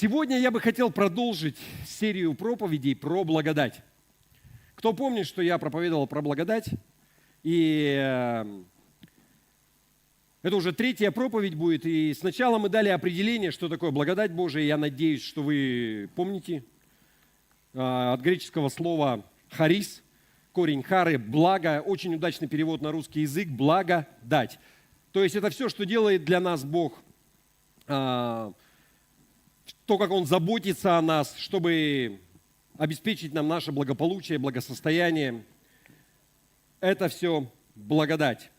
Сегодня я бы хотел продолжить серию проповедей про благодать. Кто помнит, что я проповедовал про благодать? И это уже третья проповедь будет. И сначала мы дали определение, что такое благодать Божия. Я надеюсь, что вы помните. От греческого слова «харис», корень «хары» – «благо». Очень удачный перевод на русский язык – «благодать». То есть это все, что делает для нас Бог, то, как Он заботится о нас, чтобы обеспечить нам наше благополучие, благосостояние. Это все благодать.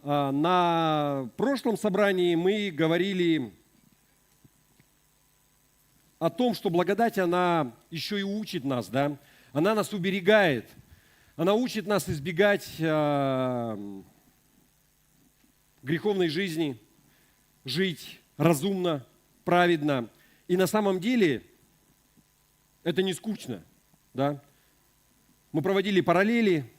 На прошлом собрании мы говорили о том, что благодать, она еще и учит нас, да? Она нас уберегает, она учит нас избегать греховной жизни, жить разумно, праведно. И на самом деле это не скучно, да? Мы проводили параллели,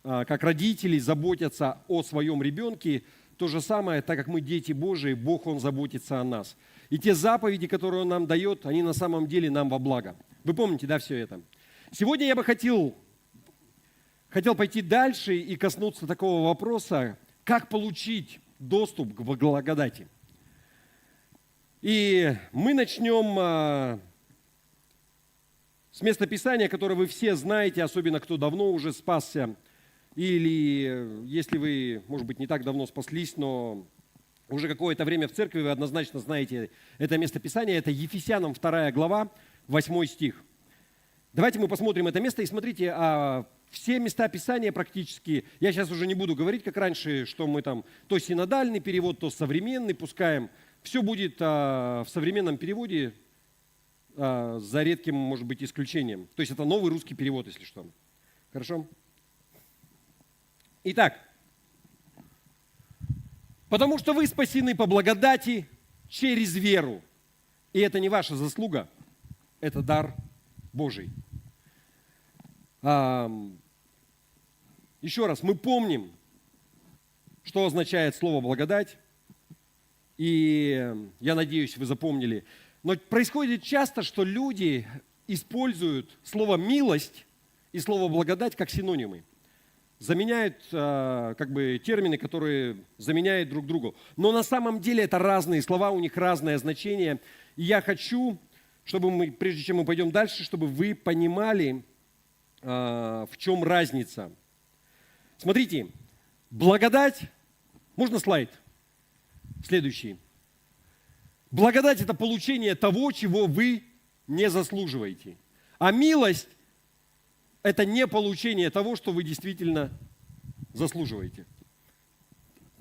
как родители заботятся о своем ребенке. То же самое, так как мы дети Божии, Бог, Он заботится о нас. И те заповеди, которые Он нам дает, они на самом деле нам во благо. Вы помните, да, все это? Сегодня я бы хотел пойти дальше и коснуться такого вопроса, как получить доступ к благодати. И мы начнем с места Писания, которое вы все знаете, особенно кто давно уже спасся, или если вы, может быть, не так давно спаслись, но уже какое-то время в церкви, вы однозначно знаете это место Писания. Это Ефесянам 2 глава, 8 стих. Давайте мы посмотрим это место и смотрите, все места Писания практически, я сейчас уже не буду говорить, как раньше, что мы там то синодальный перевод, то современный пускаем. Все будет в современном переводе, за редким, может быть, исключением. То есть это новый русский перевод, если что. Хорошо? Итак, потому что вы спасены по благодати через веру. И это не ваша заслуга, это дар Божий. Еще раз, мы помним, что означает слово «благодать». И я надеюсь, вы запомнили. Но происходит часто, что люди используют слово «милость» и слово «благодать» как синонимы. Заменяют термины, которые заменяют друг другу. Но на самом деле это разные слова, у них разное значение. И я хочу, чтобы мы, прежде чем мы пойдем дальше, чтобы вы понимали, в чем разница. Смотрите, благодать, можно слайд? Следующий. Благодать – это получение того, чего вы не заслуживаете. А милость – это не получение того, что вы действительно заслуживаете.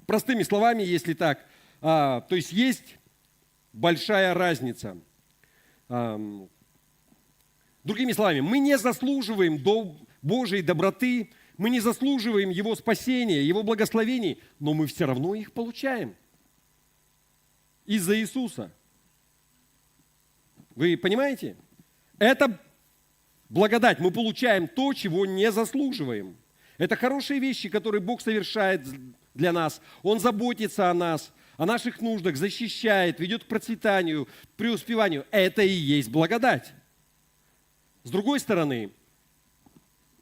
Простыми словами, если так, то есть есть большая разница. Другими словами, мы не заслуживаем Божьей доброты, мы не заслуживаем Его спасения, Его благословений, но мы все равно их получаем. Из-за Иисуса. Вы понимаете? Это благодать. Мы получаем то, чего не заслуживаем. Это хорошие вещи, которые Бог совершает для нас. Он заботится о нас, о наших нуждах, защищает, ведет к процветанию, к преуспеванию. Это и есть благодать. С другой стороны,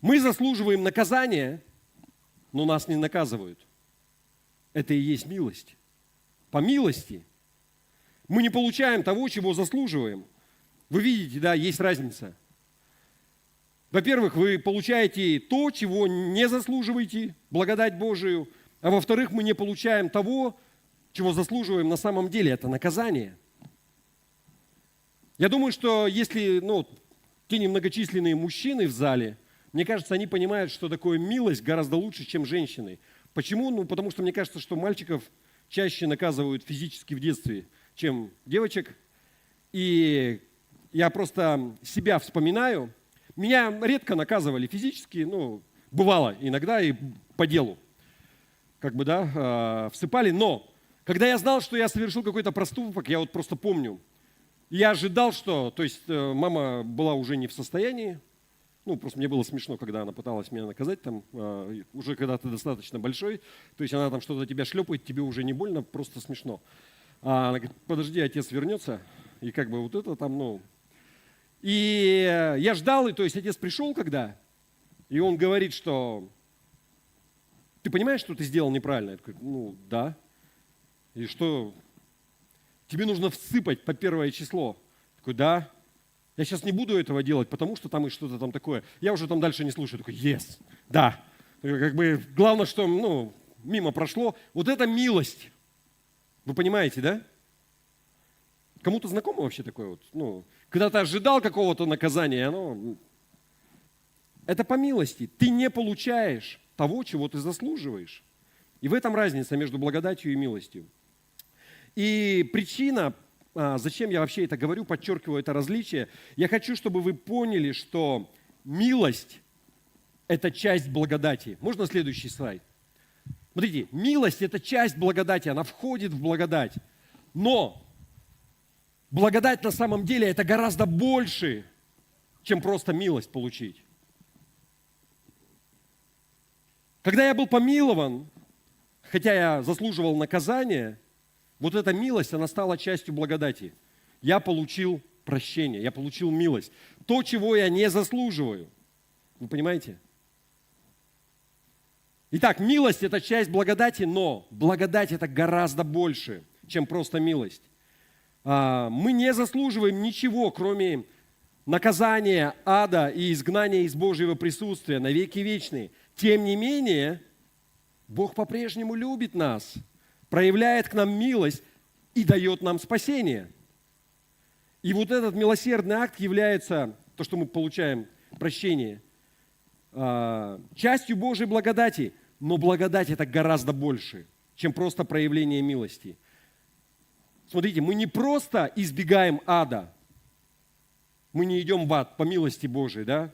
мы заслуживаем наказания, но нас не наказывают. Это и есть милость. По милости мы не получаем того, чего заслуживаем. Вы видите, да, есть разница. Во-первых, вы получаете то, чего не заслуживаете, благодать Божию. А во-вторых, мы не получаем того, чего заслуживаем на самом деле. Это наказание. Я думаю, что если, те немногочисленные мужчины в зале, мне кажется, они понимают, что такое милость гораздо лучше, чем женщины. Почему? Потому что мне кажется, что мальчиков чаще наказывают физически в детстве, чем девочек. И я просто себя вспоминаю. Меня редко наказывали физически, бывало иногда и по делу. Всыпали. Но когда я знал, что я совершил какой-то проступок, я просто помню, я ожидал, что, мама была уже не в состоянии, просто мне было смешно, когда она пыталась меня наказать, уже когда ты достаточно большой, то есть она там что-то тебя шлепает, тебе уже не больно, просто смешно. Она говорит: подожди, отец вернется, и как бы вот это там, ну. И я ждал, и то есть отец пришел когда, и он говорит, что ты понимаешь, что ты сделал неправильно? Я такой, ну да. И что, тебе нужно всыпать по 1 число? Я такой, да. Я сейчас не буду этого делать, потому что там и что-то там такое. Я уже там дальше не слушаю. Я такой, yes, да. Как бы главное, что ну, мимо прошло. Вот это милость. Вы понимаете, да? Кому-то знакомо вообще такое вот? Ну, когда ты ожидал какого-то наказания, оно... Это по милости. Ты не получаешь того, чего ты заслуживаешь. И в этом разница между благодатью и милостью. И причина, зачем я вообще это говорю, подчеркиваю это различие, я хочу, чтобы вы поняли, что милость – это часть благодати. Можно следующий слайд? Смотрите, милость – это часть благодати, она входит в благодать. Но благодать на самом деле – это гораздо больше, чем просто милость получить. Когда я был помилован, хотя я заслуживал наказания, вот эта милость, она стала частью благодати. Я получил прощение, я получил милость. То, чего я не заслуживаю. Вы понимаете? Итак, милость – это часть благодати, но благодать – это гораздо больше, чем просто милость. Мы не заслуживаем ничего, кроме наказания, ада и изгнания из Божьего присутствия на веки вечные. Тем не менее, Бог по-прежнему любит нас, проявляет к нам милость и дает нам спасение. И вот этот милосердный акт является, то, что мы получаем прощение, частью Божьей благодати. Но благодать – это гораздо больше, чем просто проявление милости. Смотрите, мы не просто избегаем ада, мы не идем в ад по милости Божией, да?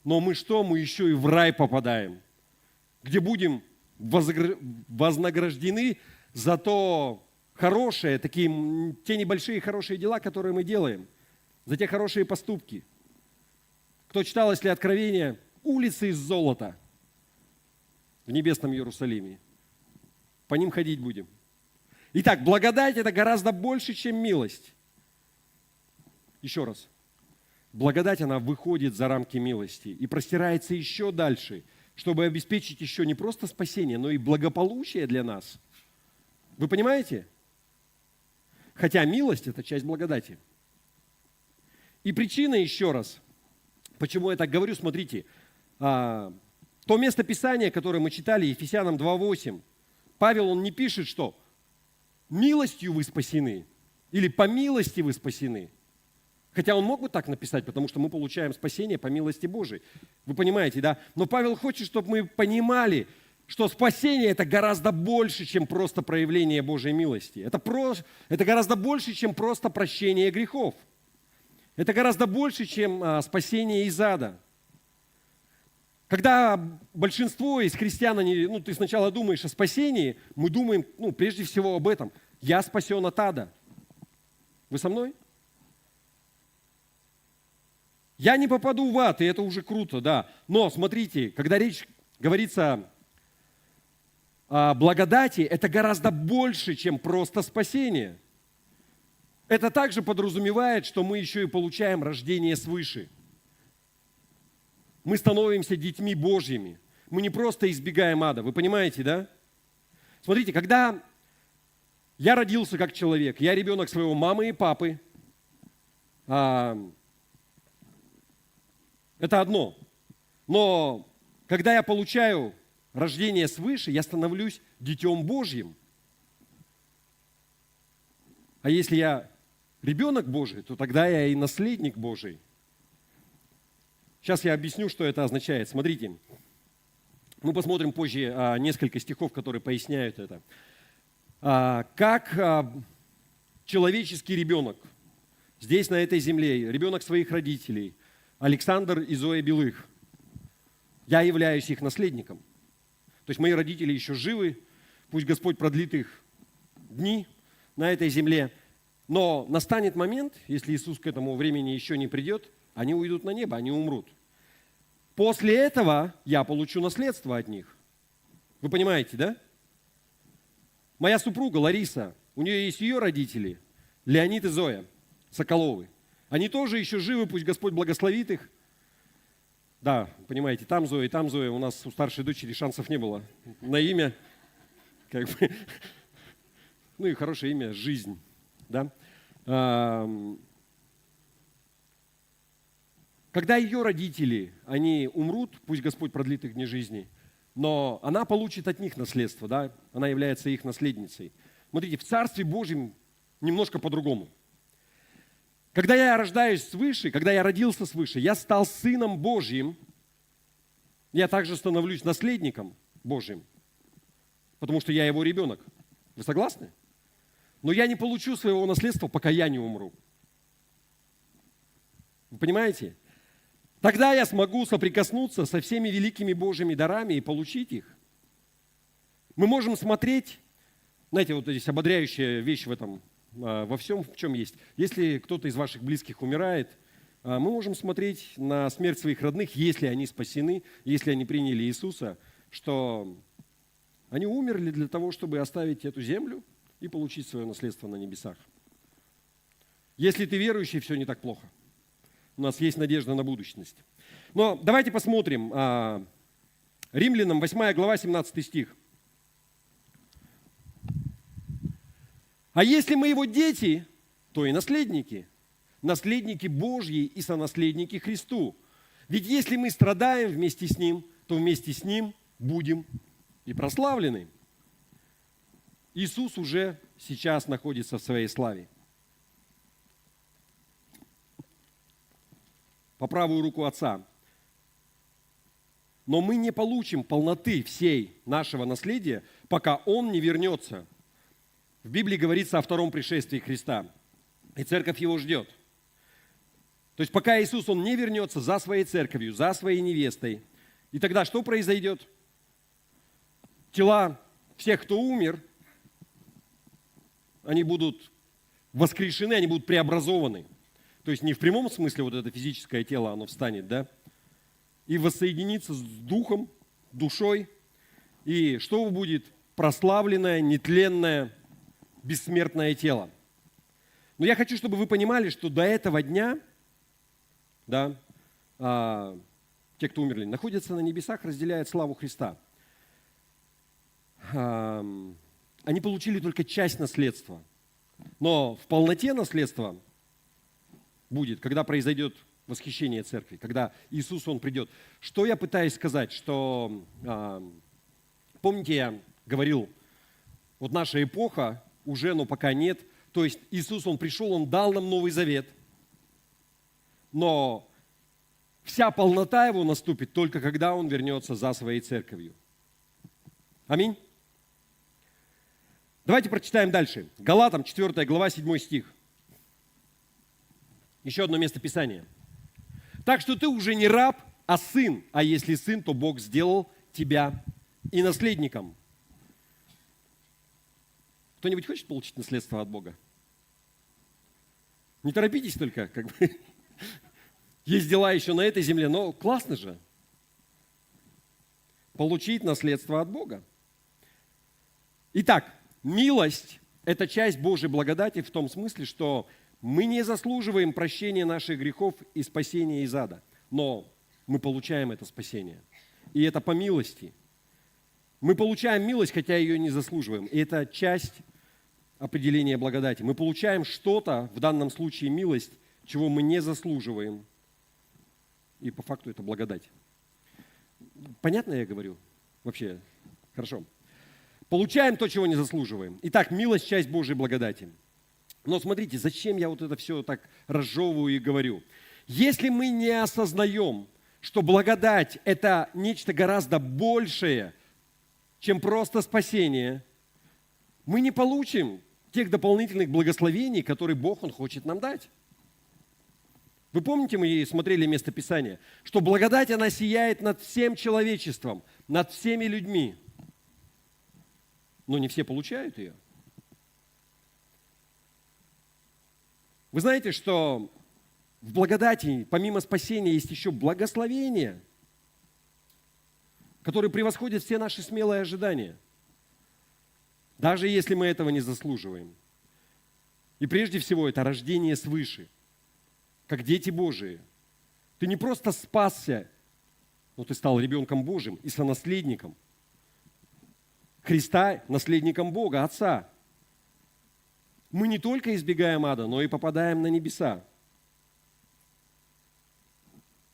Но мы что? Мы еще и в рай попадаем, где будем вознаграждены за то хорошее, те небольшие хорошие дела, которые мы делаем, за те хорошие поступки. Кто читал, если Откровение, улицы из золота в небесном Иерусалиме. По ним ходить будем. Итак, благодать – это гораздо больше, чем милость. Еще раз. Благодать, она выходит за рамки милости и простирается еще дальше, чтобы обеспечить еще не просто спасение, но и благополучие для нас. Вы понимаете? Хотя милость – это часть благодати. И причина, еще раз, почему я так говорю, смотрите, то место Писания, которое мы читали, Ефесянам 2:8, Павел, он не пишет, что милостью вы спасены или по милости вы спасены. Хотя он мог бы так написать, потому что мы получаем спасение по милости Божией. Вы понимаете, да? Но Павел хочет, чтобы мы понимали, что спасение – это гораздо больше, чем просто проявление Божьей милости. Это гораздо больше, чем просто прощение грехов. Это гораздо больше, чем спасение из ада. Когда большинство из христиан, ты сначала думаешь о спасении, мы думаем, прежде всего об этом. Я спасен от ада. Вы со мной? Я не попаду в ад, и это уже круто, да. Но смотрите, когда речь говорится о благодати, это гораздо больше, чем просто спасение. Это также подразумевает, что мы еще и получаем рождение свыше. Мы становимся детьми Божьими. Мы не просто избегаем ада. Вы понимаете, да? Смотрите, когда я родился как человек, я ребенок своего мамы и папы, это одно. Но когда я получаю рождение свыше, я становлюсь детем Божьим. А если я ребенок Божий, то тогда я и наследник Божий. Сейчас я объясню, что это означает. Смотрите, мы посмотрим позже несколько стихов, которые поясняют это. Как человеческий ребенок здесь, на этой земле, ребенок своих родителей, Александр и Зоя Белых, я являюсь их наследником. То есть мои родители еще живы, пусть Господь продлит их дни на этой земле, но настанет момент, если Иисус к этому времени еще не придет, они уйдут на небо, они умрут. После этого я получу наследство от них. Вы понимаете, да? Моя супруга Лариса, у нее есть ее родители, Леонид и Зоя. Соколовы. Они тоже еще живы, пусть Господь благословит их. Да, понимаете, там Зоя и там Зоя. У нас у старшей дочери шансов не было на имя. Как бы, ну и хорошее имя – жизнь. Да? Когда ее родители, они умрут, пусть Господь продлит их дни жизни, но она получит от них наследство, да? Она является их наследницей. Смотрите, в Царстве Божьем немножко по-другому. Когда я рождаюсь свыше, когда я родился свыше, я стал сыном Божьим, я также становлюсь наследником Божьим, потому что я его ребенок. Вы согласны? Но я не получу своего наследства, пока я не умру. Вы понимаете? Тогда я смогу соприкоснуться со всеми великими Божьими дарами и получить их. Мы можем смотреть, знаете, вот здесь ободряющая вещь в этом, во всем, в чем есть. Если кто-то из ваших близких умирает, мы можем смотреть на смерть своих родных, если они спасены, если они приняли Иисуса, что они умерли для того, чтобы оставить эту землю и получить свое наследство на небесах. Если ты верующий, все не так плохо. У нас есть надежда на будущность. Но давайте посмотрим. Римлянам 8 глава, 17 стих. А если мы его дети, то и наследники. Наследники Божьи и сонаследники Христу. Ведь если мы страдаем вместе с Ним, то вместе с Ним будем и прославлены. Иисус уже сейчас находится в своей славе. По правую руку Отца. Но мы не получим полноты всей нашего наследия, пока Он не вернется. В Библии говорится о втором пришествии Христа. И церковь Его ждет. То есть пока Иисус, Он не вернется за своей церковью, за своей невестой. И тогда что произойдет? Тела всех, кто умер, они будут воскрешены, они будут преобразованы. То есть не в прямом смысле вот это физическое тело, оно встанет, да? И воссоединится с духом, душой. И что будет? Прославленное, нетленное, бессмертное тело. Но я хочу, чтобы вы понимали, что до этого дня, да, те, кто умерли, находятся на небесах, разделяют славу Христа. Они получили только часть наследства. Но в полноте наследства будет, когда произойдет восхищение церкви, когда Иисус, Он придет. Что я пытаюсь сказать? Что, помните, я говорил, вот наша эпоха уже, но пока нет. То есть Иисус, Он пришел, Он дал нам Новый Завет. Но вся полнота Его наступит только когда Он вернется за своей церковью. Аминь. Давайте прочитаем дальше. Галатам 4 глава 7 стих. Еще одно место Писания. Так что ты уже не раб, а сын. А если сын, то Бог сделал тебя и наследником. Кто-нибудь хочет получить наследство от Бога? Не торопитесь только, как бы. Есть дела еще на этой земле, но классно же. Получить наследство от Бога. Итак, милость – это часть Божьей благодати в том смысле, что мы не заслуживаем прощения наших грехов и спасения из ада, но мы получаем это спасение. И это по милости. Мы получаем милость, хотя ее не заслуживаем. И это часть определения благодати. Мы получаем что-то, в данном случае милость, чего мы не заслуживаем. И по факту это благодать. Понятно я говорю? Вообще, хорошо. Получаем то, чего не заслуживаем. Итак, милость – часть Божьей благодати. Но смотрите, зачем я вот это все так разжевываю и говорю? Если мы не осознаем, что благодать – это нечто гораздо большее, чем просто спасение, мы не получим тех дополнительных благословений, которые Бог, Он хочет нам дать. Вы помните, мы смотрели место Писания, что благодать, она сияет над всем человечеством, над всеми людьми. Но не все получают ее. Вы знаете, что в благодати, помимо спасения, есть еще благословение, которое превосходит все наши смелые ожидания, даже если мы этого не заслуживаем. И прежде всего это рождение свыше, как дети Божии. Ты не просто спасся, но ты стал ребенком Божьим и сонаследником Христа, наследником Бога, Отца. Мы не только избегаем ада, но и попадаем на небеса.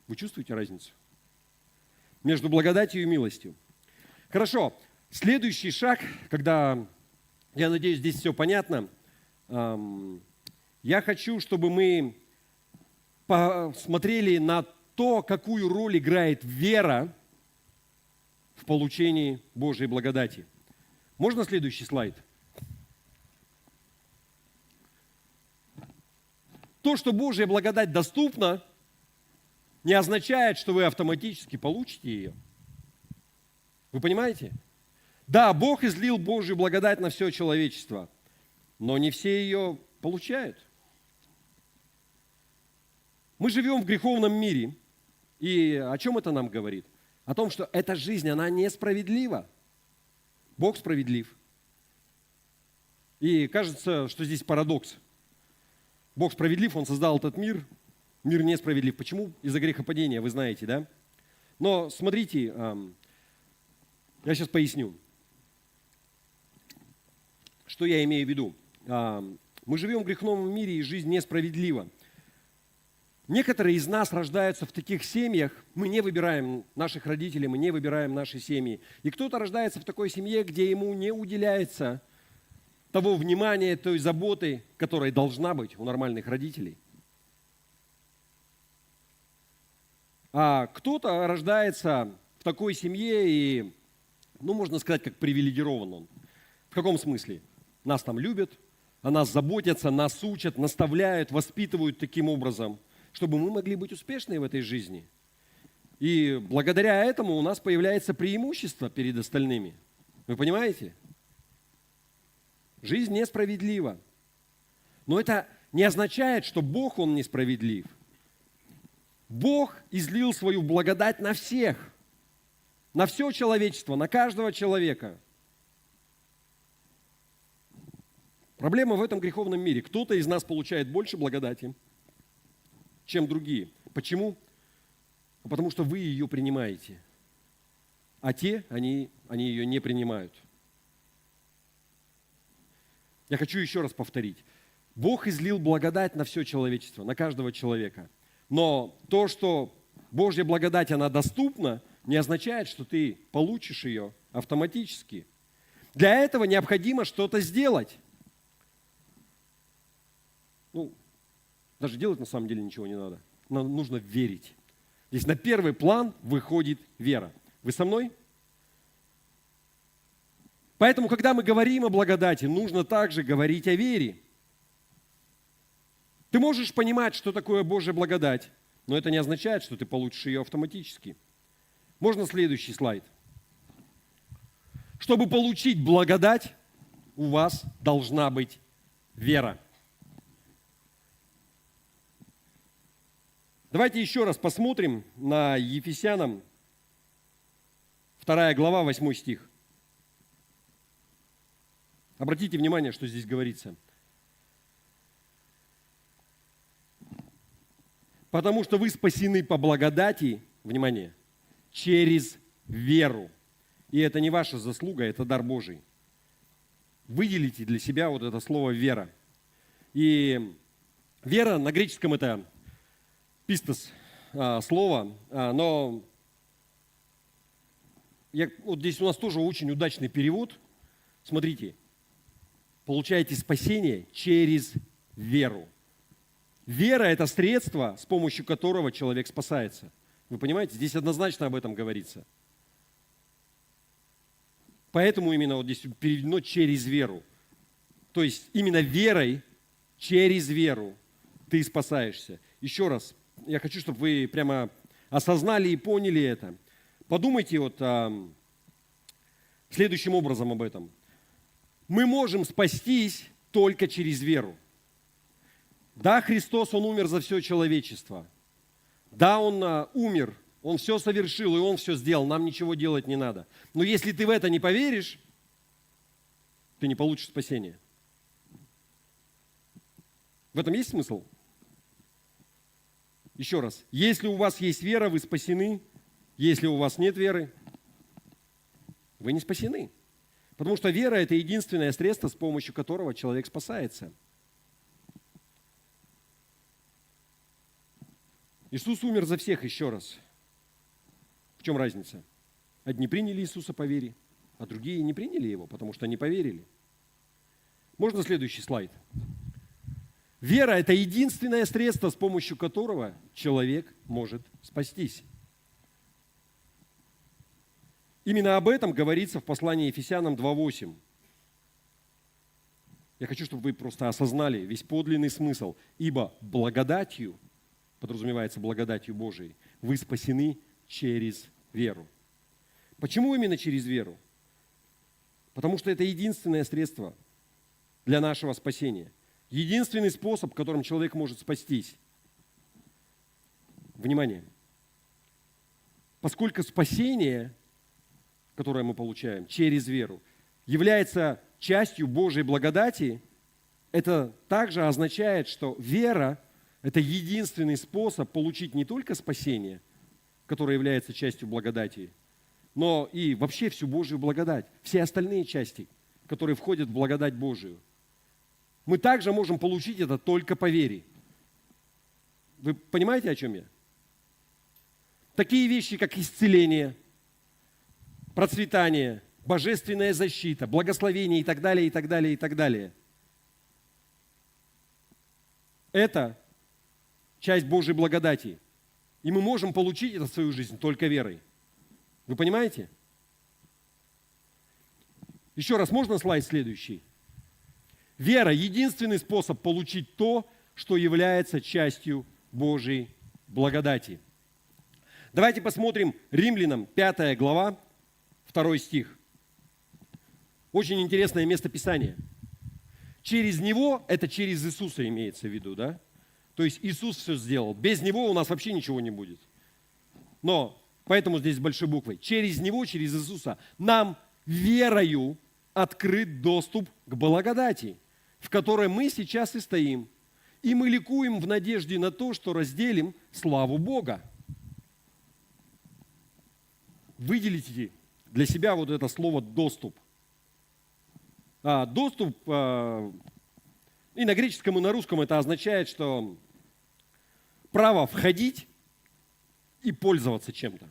Вы чувствуете разницу между благодатью и милостью? Хорошо. Следующий шаг, когда, я надеюсь, здесь все понятно, я хочу, чтобы мы посмотрели на то, какую роль играет вера в получении Божьей благодати. Можно следующий слайд? То, что Божья благодать доступна, не означает, что вы автоматически получите ее. Вы понимаете? Да, Бог излил Божью благодать на все человечество, но не все ее получают. Мы живем в греховном мире, и о чем это нам говорит? О том, что эта жизнь, она несправедлива. Бог справедлив. И кажется, что здесь парадокс. Бог справедлив, Он создал этот мир, мир несправедлив. Почему? Из-за грехопадения, вы знаете, да? Но смотрите, я сейчас поясню, что я имею в виду. Мы живем в греховном мире, и жизнь несправедлива. Некоторые из нас рождаются в таких семьях, мы не выбираем наших родителей, мы не выбираем наши семьи. И кто-то рождается в такой семье, где ему не уделяется того внимания, той заботы, которая должна быть у нормальных родителей. А кто-то рождается в такой семье и, можно сказать, как привилегирован он. В каком смысле? Нас там любят, о нас заботятся, нас учат, наставляют, воспитывают таким образом, чтобы мы могли быть успешны в этой жизни. И благодаря этому у нас появляется преимущество перед остальными. Вы понимаете? Жизнь несправедлива. Но это не означает, что Бог, Он несправедлив. Бог излил свою благодать на всех, на все человечество, на каждого человека. Проблема в этом греховном мире. Кто-то из нас получает больше благодати, чем другие. Почему? Потому что вы ее принимаете, а те, они ее не принимают. Я хочу еще раз повторить. Бог излил благодать на все человечество, на каждого человека. Но то, что Божья благодать, она доступна, не означает, что ты получишь ее автоматически. Для этого необходимо что-то сделать. Даже делать на самом деле ничего не надо. Нам нужно верить. Здесь на первый план выходит вера. Вы со мной? Поэтому, когда мы говорим о благодати, нужно также говорить о вере. Ты можешь понимать, что такое Божья благодать, но это не означает, что ты получишь ее автоматически. Можно следующий слайд? Чтобы получить благодать, у вас должна быть вера. Давайте еще раз посмотрим на Ефесянам, 2 глава, 8 стих. Обратите внимание, что здесь говорится. Потому что вы спасены по благодати, внимание, через веру. И это не ваша заслуга, это дар Божий. Выделите для себя вот это слово «вера». И вера на греческом это пистос слово, но вот здесь у нас тоже очень удачный перевод. Смотрите, получаете спасение через веру. Вера – это средство, с помощью которого человек спасается. Вы понимаете, здесь однозначно об этом говорится. Поэтому именно вот здесь переведено через веру. То есть именно верой, через веру ты спасаешься. Еще раз, я хочу, чтобы вы прямо осознали и поняли это. Подумайте вот следующим образом об этом. Мы можем спастись только через веру. Да, Христос, Он умер за все человечество. Да, Он умер, Он все совершил, и Он все сделал, нам ничего делать не надо. Но если ты в это не поверишь, ты не получишь спасения. В этом есть смысл? Еще раз. Если у вас есть вера, вы спасены. Если у вас нет веры, вы не спасены. Потому что вера – это единственное средство, с помощью которого человек спасается. Иисус умер за всех, еще раз. В чем разница? Одни приняли Иисуса по вере, а другие не приняли Его, потому что не поверили. Можно следующий слайд? Вера – это единственное средство, с помощью которого человек может спастись. Именно об этом говорится в послании Ефесянам 2:8. Я хочу, чтобы вы просто осознали весь подлинный смысл. Ибо благодатью, подразумевается благодатью Божией, вы спасены через веру. Почему именно через веру? Потому что это единственное средство для нашего спасения. Единственный способ, которым человек может спастись. Внимание! Поскольку спасение, которое мы получаем через веру, является частью Божьей благодати, это также означает, что вера – это единственный способ получить не только спасение, которое является частью благодати, но и вообще всю Божью благодать, все остальные части, которые входят в благодать Божию. Мы также можем получить это только по вере. Вы понимаете, о чем я? Такие вещи, как исцеление, процветание, божественная защита, благословение и так далее, и так далее, и так далее. Это часть Божьей благодати. И мы можем получить это в свою жизнь только верой. Вы понимаете? Еще раз, можно слайд следующий? Вера – единственный способ получить то, что является частью Божьей благодати. Давайте посмотрим Римлянам 5 глава, 2 стих. Очень интересное место Писания. Через Него, это через Иисуса имеется в виду, да? То есть Иисус все сделал. Без Него у нас вообще ничего не будет. Но, поэтому здесь с большой буквой. Через Него, через Иисуса, нам верою открыт доступ к благодати, в которой мы сейчас и стоим. И мы ликуем в надежде на то, что разделим славу Бога. Выделите для себя вот это слово «доступ». Доступ и на греческом, и на русском это означает, что право входить и пользоваться чем-то,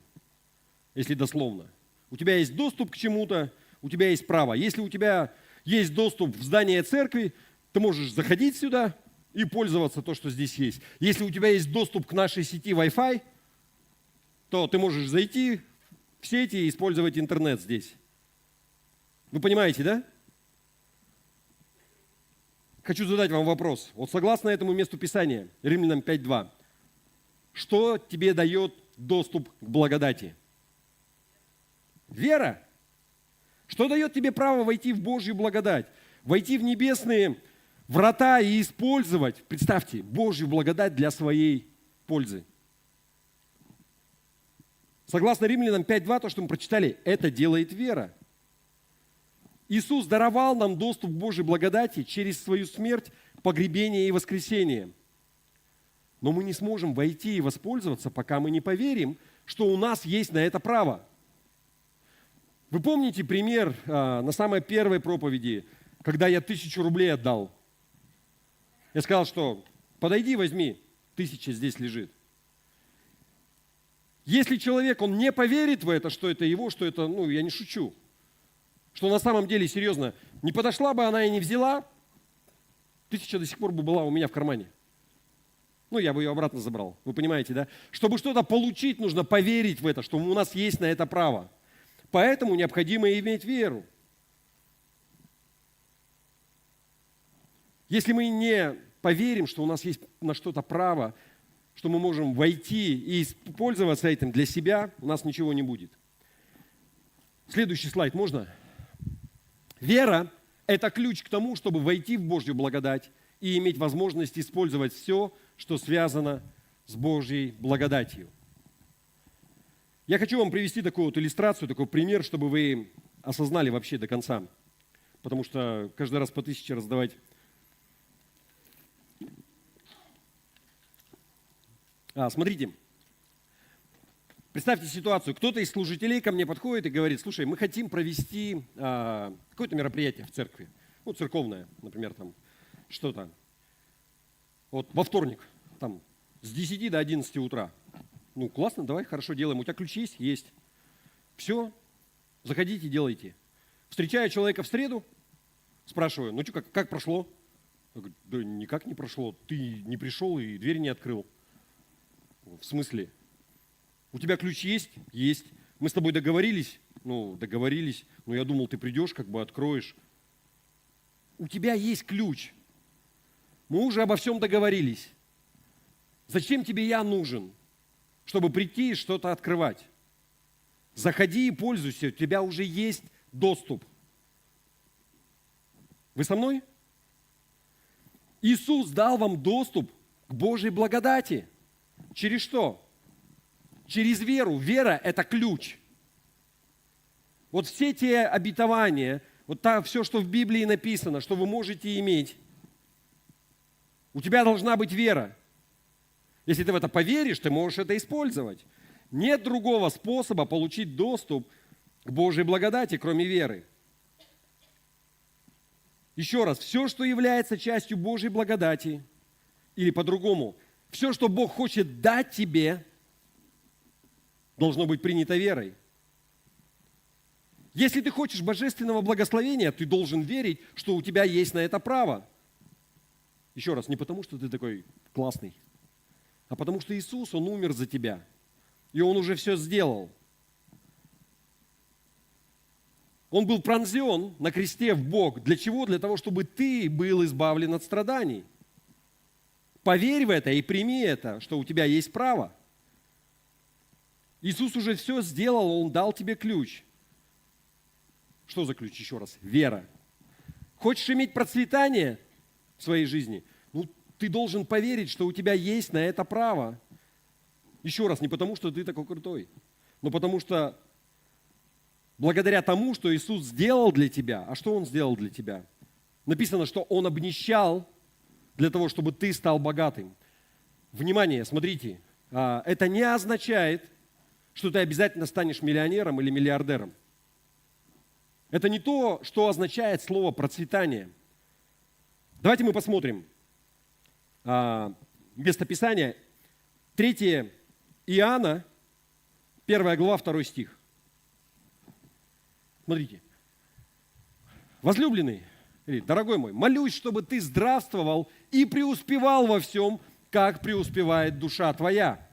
если дословно. У тебя есть доступ к чему-то, у тебя есть право. Если у тебя есть доступ в здание церкви, ты можешь заходить сюда и пользоваться то, что здесь есть. Если у тебя есть доступ к нашей сети Wi-Fi, то ты можешь зайти в сеть и использовать интернет здесь. Вы понимаете, да? Хочу задать вам вопрос. Вот согласно этому месту Писания, Римлянам 5:2, что тебе дает доступ к благодати? Вера. Что дает тебе право войти в Божью благодать? Войти в небесные врата и использовать, представьте, Божью благодать для своей пользы. Согласно Римлянам 5:2, то, что мы прочитали, это делает вера. Иисус даровал нам доступ к Божьей благодати через свою смерть, погребение и воскресение. Но мы не сможем войти и воспользоваться, пока мы не поверим, что у нас есть на это право. Вы помните пример на самой первой проповеди, когда я 1000 рублей отдал? Я сказал, что подойди, возьми, 1000 здесь лежит. Если человек, он не поверит в это, что это его, что это, я не шучу, что на самом деле, серьезно, не подошла бы она и не взяла, 1000 до сих пор бы была у меня в кармане. Я бы ее обратно забрал. Вы понимаете, да? Чтобы что-то получить, нужно поверить в это, что у нас есть на это право. Поэтому необходимо иметь веру. Если мы не поверим, что у нас есть на что-то право, что мы можем войти и пользоваться этим для себя, у нас ничего не будет. Следующий слайд можно? Вера – это ключ к тому, чтобы войти в Божью благодать и иметь возможность использовать все, что связано с Божьей благодатью. Я хочу вам привести такую вот иллюстрацию, такой пример, чтобы вы осознали вообще до конца. Потому что каждый раз по 1000 раздавать Смотрите, представьте ситуацию. Кто-то из служителей ко мне подходит и говорит: слушай, мы хотим провести какое-то мероприятие в церкви. Ну, церковное, например, там что-то. Вот во вторник, там, с 10 до 11 утра. Ну, классно, давай, хорошо, делаем. У тебя ключи есть? Есть. Все, заходите, делайте. Встречаю человека в среду, спрашиваю: ну что, как прошло? Я говорю: да никак не прошло. Ты не пришел и дверь не открыл. В смысле? У тебя ключ есть? Есть. Мы с тобой договорились? Ну, договорились. Но я думал, ты придешь, как бы откроешь. У тебя есть ключ. Мы уже обо всем договорились. Зачем тебе я нужен? Чтобы прийти и что-то открывать. Заходи и пользуйся, у тебя уже есть доступ. Вы со мной? Иисус дал вам доступ к Божьей благодати. Через что? Через веру. Вера – это ключ. Вот все те обетования, все, что в Библии написано, что вы можете иметь, у тебя должна быть вера. Если ты в это поверишь, ты можешь это использовать. Нет другого способа получить доступ к Божьей благодати, кроме веры. Еще раз, все, что является частью Божьей благодати, или по-другому, все, что Бог хочет дать тебе, должно быть принято верой. Если ты хочешь божественного благословения, ты должен верить, что у тебя есть на это право. Еще раз, не потому, что ты такой классный, а потому что Иисус, Он умер за тебя, и Он уже все сделал. Он был пронзен на кресте в бок. Для чего? Для того, чтобы ты был избавлен от страданий. Поверь в это и прими это, что у тебя есть право. Иисус уже все сделал, Он дал тебе ключ. Что за ключ? Еще раз. Вера. Хочешь иметь процветание в своей жизни? Ну, ты должен поверить, что у тебя есть на это право. Еще раз, не потому, что ты такой крутой, но потому что благодаря тому, что Иисус сделал для тебя. А что Он сделал для тебя? Написано, что Он обнищал для того, чтобы ты стал богатым. Внимание, смотрите, это не означает, что ты обязательно станешь миллионером или миллиардером. Это не то, что означает слово процветание. Давайте мы посмотрим местописание. 3 Иоанна, 1 глава, 2 стих. Смотрите. Возлюбленный, дорогой мой, молюсь, чтобы ты здравствовал и преуспевал во всем, как преуспевает душа твоя.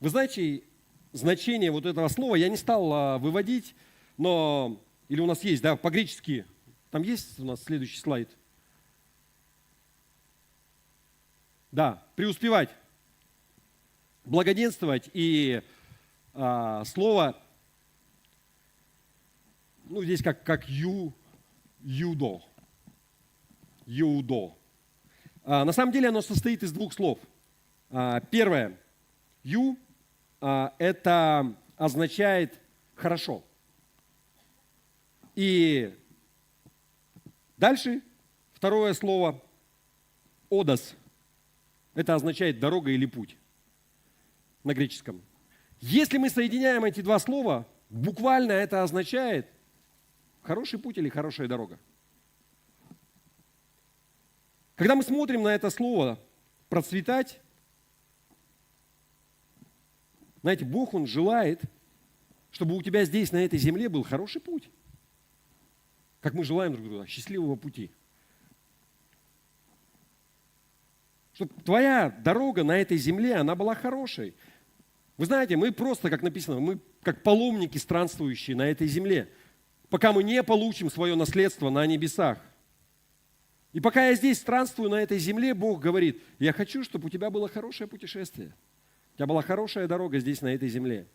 Вы знаете, значение вот этого слова я не стал выводить, но, или у нас есть, да, по-гречески, там есть у нас следующий слайд. Да, преуспевать, благоденствовать, и слово, ну, здесь как юдо. На самом деле оно состоит из 2 слов. Первое, это означает хорошо. И дальше второе слово, одос, это означает дорога или путь на греческом. Если мы соединяем эти 2 слова, буквально это означает хороший путь или хорошая дорога. Когда мы смотрим на это слово «процветать», знаете, Бог, Он желает, чтобы у тебя здесь, на этой земле, был хороший путь. Как мы желаем друг другу счастливого пути. Чтобы твоя дорога на этой земле, она была хорошей. Вы знаете, мы просто, как написано, мы как паломники, странствующие на этой земле, пока мы не получим свое наследство на небесах. И пока я здесь странствую на этой земле, Бог говорит: я хочу, чтобы у тебя было хорошее путешествие. У тебя была хорошая дорога здесь, на этой земле.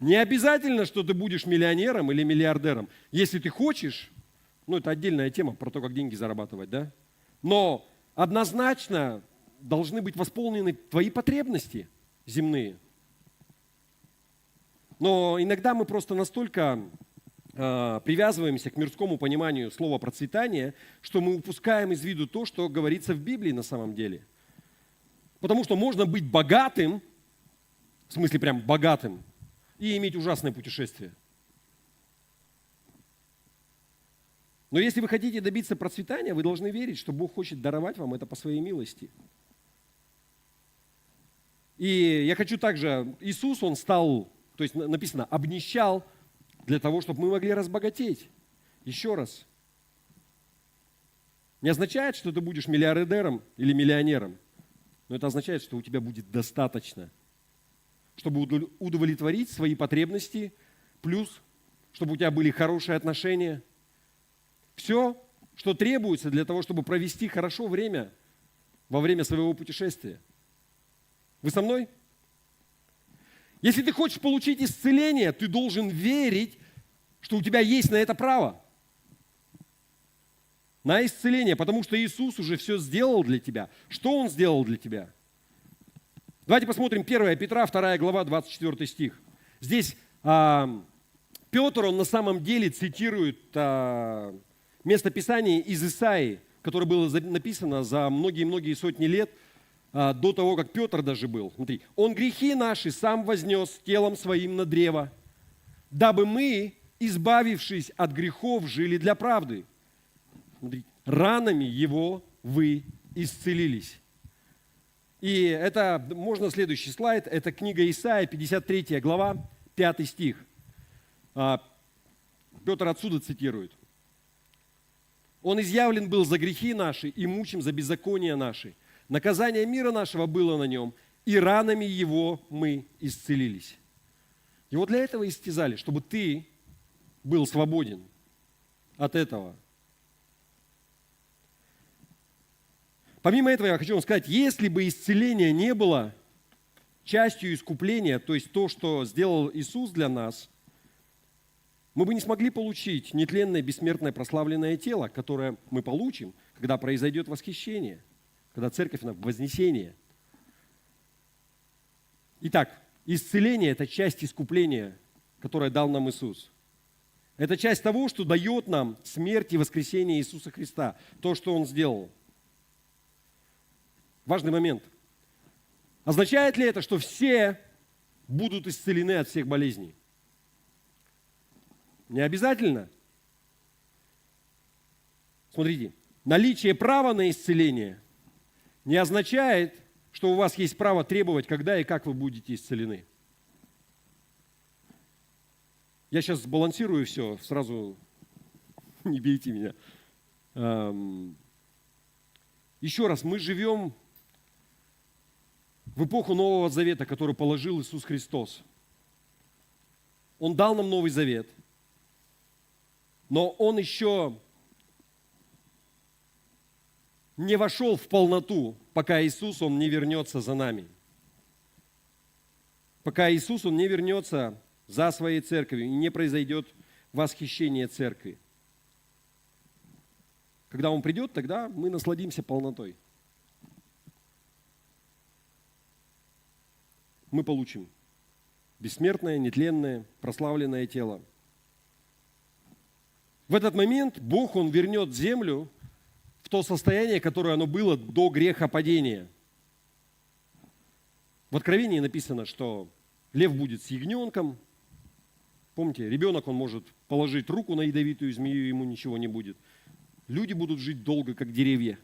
Не обязательно, что ты будешь миллионером или миллиардером. Если ты хочешь, ну, это отдельная тема про то, как деньги зарабатывать, да? Но однозначно должны быть восполнены твои потребности земные. Но иногда мы просто настолько привязываемся к мирскому пониманию слова «процветание», что мы упускаем из виду то, что говорится в Библии на самом деле. Потому что можно быть богатым, в смысле прям богатым, и иметь ужасное путешествие. Но если вы хотите добиться процветания, вы должны верить, что Бог хочет даровать вам это по своей милости. И я хочу также, Иисус, Он стал, то есть написано, обнищал для того, чтобы мы могли разбогатеть. Еще раз. Не означает, что ты будешь миллиардером или миллионером, но это означает, что у тебя будет достаточно, чтобы удовлетворить свои потребности, плюс, чтобы у тебя были хорошие отношения. Все, что требуется для того, чтобы провести хорошо время во время своего путешествия. Вы со мной? Если ты хочешь получить исцеление, ты должен верить, что у тебя есть на это право. На исцеление, потому что Иисус уже все сделал для тебя. Что Он сделал для тебя? Давайте посмотрим 1 Петра, 2 глава, 24 стих. Здесь Петр, он на самом деле цитирует местописание из Исаии, которое было написано за многие-многие сотни лет до того, как Петр даже был. Смотри, «Он грехи наши сам вознес телом своим на древо, дабы мы, избавившись от грехов, жили для правды. Смотри, ранами Его вы исцелились». И это, можно следующий слайд, это книга Исаия, 53 глава, 5 стих. Петр отсюда цитирует. «Он изъявлен был за грехи наши и мучим за беззакония наши. Наказание мира нашего было на нем, и ранами Его мы исцелились». Его для этого истязали, чтобы ты был свободен от этого. Помимо этого, я хочу вам сказать, если бы исцеление не было частью искупления, то есть то, что сделал Иисус для нас, мы бы не смогли получить нетленное, бессмертное, прославленное тело, которое мы получим, когда произойдет восхищение, когда церковь на вознесение. Итак, исцеление – это часть искупления, которое дал нам Иисус. Это часть того, что дает нам смерть и воскресение Иисуса Христа, то, что Он сделал. Важный момент. Означает ли это, что все будут исцелены от всех болезней? Не обязательно. Смотрите, наличие права на исцеление не означает, что у вас есть право требовать, когда и как вы будете исцелены. Я сейчас сбалансирую все, сразу не бейте меня. Еще раз, мы живем в эпоху Нового Завета, который положил Иисус Христос. Он дал нам Новый Завет, но Он еще не вошел в полноту, пока Иисус, Он не вернется за нами. Пока Иисус, Он не вернется за своей церковью, и не произойдет восхищение церкви. Когда Он придет, тогда мы насладимся полнотой. Мы получим бессмертное, нетленное, прославленное тело. В этот момент Бог, Он вернет землю в то состояние, которое оно было до грехопадения. В Откровении написано, что лев будет с ягненком. Помните, ребенок, он может положить руку на ядовитую змею, ему ничего не будет. Люди будут жить долго, как деревья.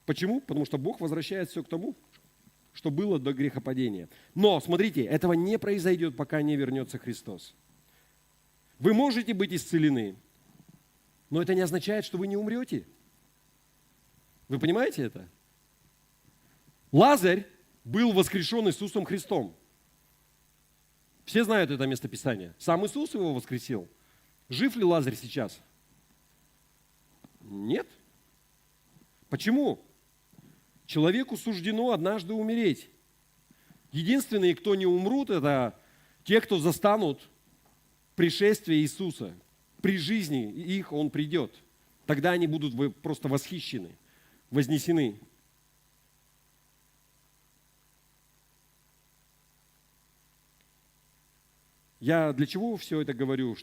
Почему? Потому что Бог возвращает все к тому, что было до грехопадения. Но, смотрите, этого не произойдет, пока не вернется Христос. Вы можете быть исцелены, но это не означает, что вы не умрете. Вы понимаете это? Лазарь был воскрешен Иисусом Христом. Все знают это местописание. Сам Иисус его воскресил. Жив ли Лазарь сейчас? Нет. Почему? Человеку суждено однажды умереть. Единственные, кто не умрут, это те, кто застанут пришествие Иисуса. При жизни их Он придет. Тогда они будут просто восхищены, вознесены. Я для чего все это говорю?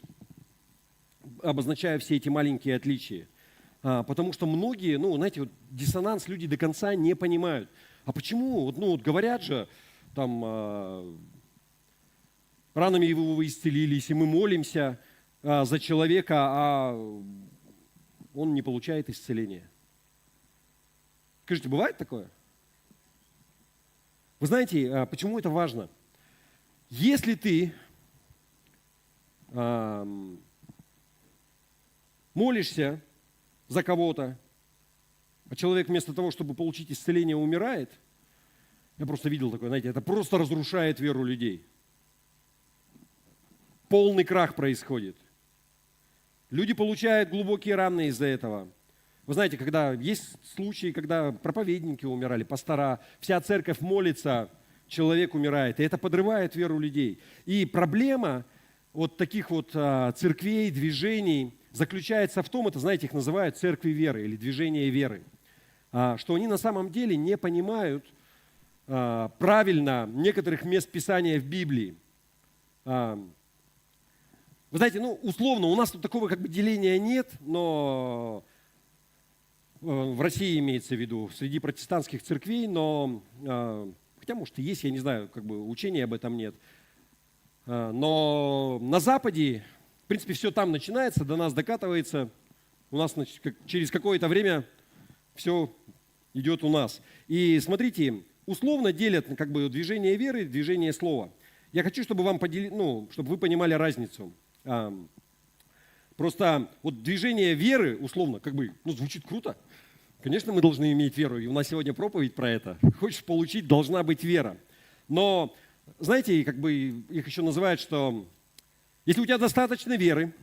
Обозначаю все эти маленькие отличия. потому что многие, знаете, вот диссонанс люди до конца не понимают. А почему? Вот говорят же, там, ранами его вы исцелились, и мы молимся за человека, а он не получает исцеления. Скажите, бывает такое? Вы знаете, почему это важно? Если ты молишься за кого-то, а человек вместо того, чтобы получить исцеление, умирает, я просто видел такое, знаете, это просто разрушает веру людей. Полный крах происходит. Люди получают глубокие раны из-за этого. Вы знаете, когда есть случаи, когда проповедники умирали, пастора, вся церковь молится, человек умирает, и это подрывает веру людей. И проблема вот таких вот церквей, движений заключается в том, это, знаете, их называют церкви веры или движение веры, что они на самом деле не понимают правильно некоторых мест Писания в Библии. Вы знаете, условно, у нас тут такого как бы деления нет, но в России имеется в виду, среди протестантских церквей, но, хотя, может, и есть, я не знаю, как бы учения об этом нет. Но на Западе, в принципе, все там начинается, до нас докатывается, у нас через какое-то время все идет у нас. И смотрите, условно делят как бы движение веры, движение слова. Я хочу, чтобы вам чтобы вы понимали разницу. Просто вот движение веры, условно, как бы, звучит круто. Конечно, мы должны иметь веру, и у нас сегодня проповедь про это. Хочешь получить, должна быть вера. Но, знаете, как бы их еще называют, что если у тебя достаточно веры,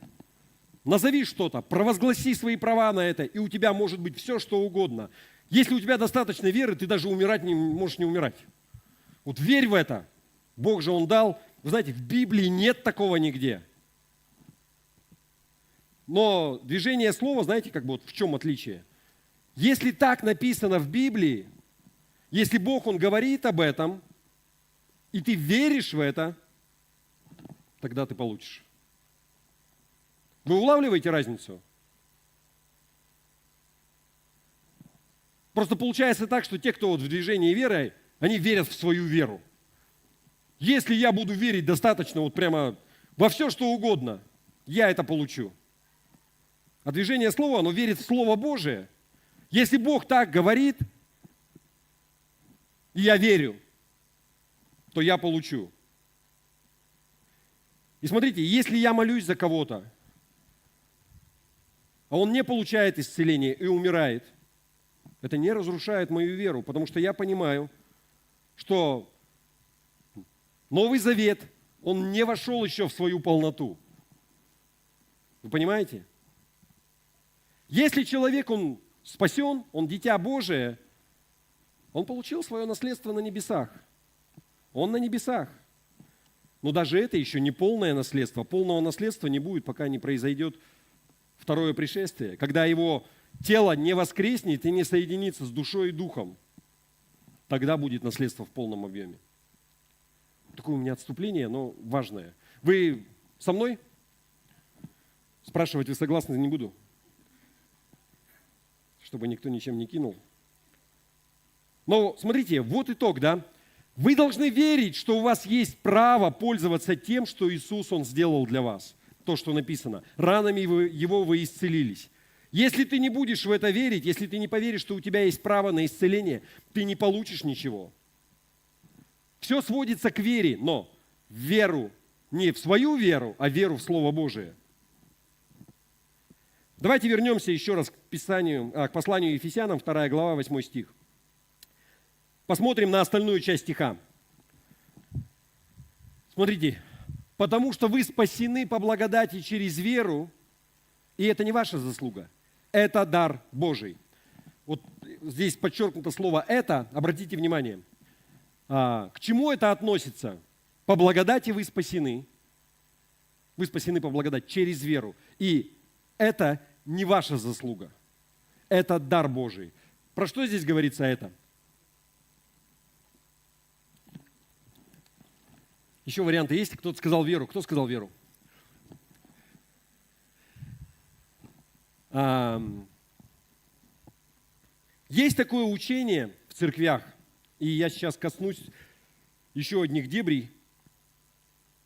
назови что-то, провозгласи свои права на это, и у тебя может быть все, что угодно. Если у тебя достаточно веры, ты даже умирать не можешь не умирать. Вот верь в это. Бог же Он дал. Вы знаете, в Библии нет такого нигде. Но движение слова, знаете, как бы вот в чем отличие? Если так написано в Библии, если Бог, Он говорит об этом, и ты веришь в это, тогда ты получишь. Вы улавливаете разницу? Просто получается так, что те, кто вот в движении веры, они верят в свою веру. Если я буду верить достаточно вот прямо во все, что угодно, я это получу. А движение слова, оно верит в Слово Божие. Если Бог так говорит, и я верю, то я получу. И смотрите, если я молюсь за кого-то, а он не получает исцеления и умирает, это не разрушает мою веру, потому что я понимаю, что Новый Завет, он не вошел еще в свою полноту. Вы понимаете? Если человек, он спасен, он дитя Божие, он получил свое наследство на небесах. Он на небесах. Но даже это еще не полное наследство. Полного наследства не будет, пока не произойдет второе пришествие, когда его тело не воскреснет и не соединится с душой и духом. Тогда будет наследство в полном объеме. Такое у меня отступление, но важное. Вы со мной? Спрашивать, вы согласны, не буду. Чтобы никто ничем не кинул. Но смотрите, вот итог, да? Вы должны верить, что у вас есть право пользоваться тем, что Иисус, Он сделал для вас. То, что написано. Ранами Его вы исцелились. Если ты не будешь в это верить, если ты не поверишь, что у тебя есть право на исцеление, ты не получишь ничего. Все сводится к вере, но в веру, не в свою веру, а веру в Слово Божие. Давайте вернемся еще раз к посланию Ефесянам, 2 глава, 8 стих. Посмотрим на остальную часть стиха. Смотрите. «Потому что вы спасены по благодати через веру, и это не ваша заслуга, это дар Божий». Вот здесь подчеркнуто слово «это», обратите внимание. К чему это относится? По благодати вы спасены. Вы спасены по благодати через веру. И это не ваша заслуга. Это дар Божий. Про что здесь говорится это? Еще варианты есть? Кто-то сказал веру. Кто сказал веру? Есть такое учение в церквях, и я сейчас коснусь еще одних дебрей,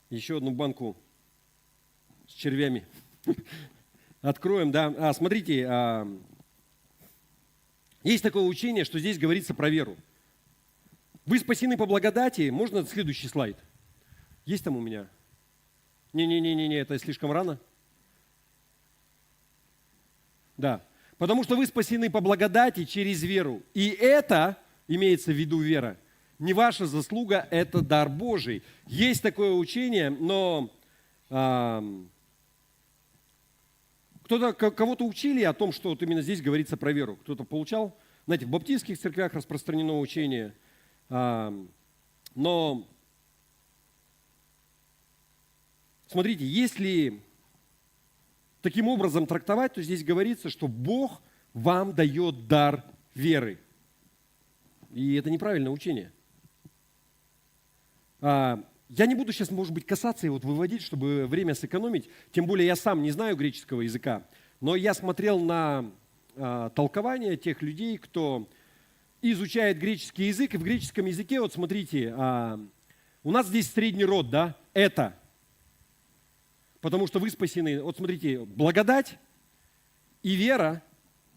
еще одну банку с червями. Откроем, да. Смотрите, есть такое учение, что здесь говорится про веру. Вы спасены по благодати. Можно следующий слайд? Есть там у меня? Не, это слишком рано. Да. Потому что вы спасены по благодати через веру. И это, имеется в виду вера, не ваша заслуга, это дар Божий. Есть такое учение, но кого-то учили о том, что вот именно здесь говорится про веру. Кто-то получал. Знаете, в баптистских церквях распространено учение. Но смотрите, если таким образом трактовать, то здесь говорится, что Бог вам дает дар веры. И это неправильное учение. Я не буду сейчас, может быть, касаться и вот выводить, чтобы время сэкономить. Тем более я сам не знаю греческого языка. Но я смотрел на толкование тех людей, кто изучает греческий язык. И в греческом языке, вот смотрите, у нас здесь средний род, да, это. Потому что вы спасены. Вот смотрите, благодать и вера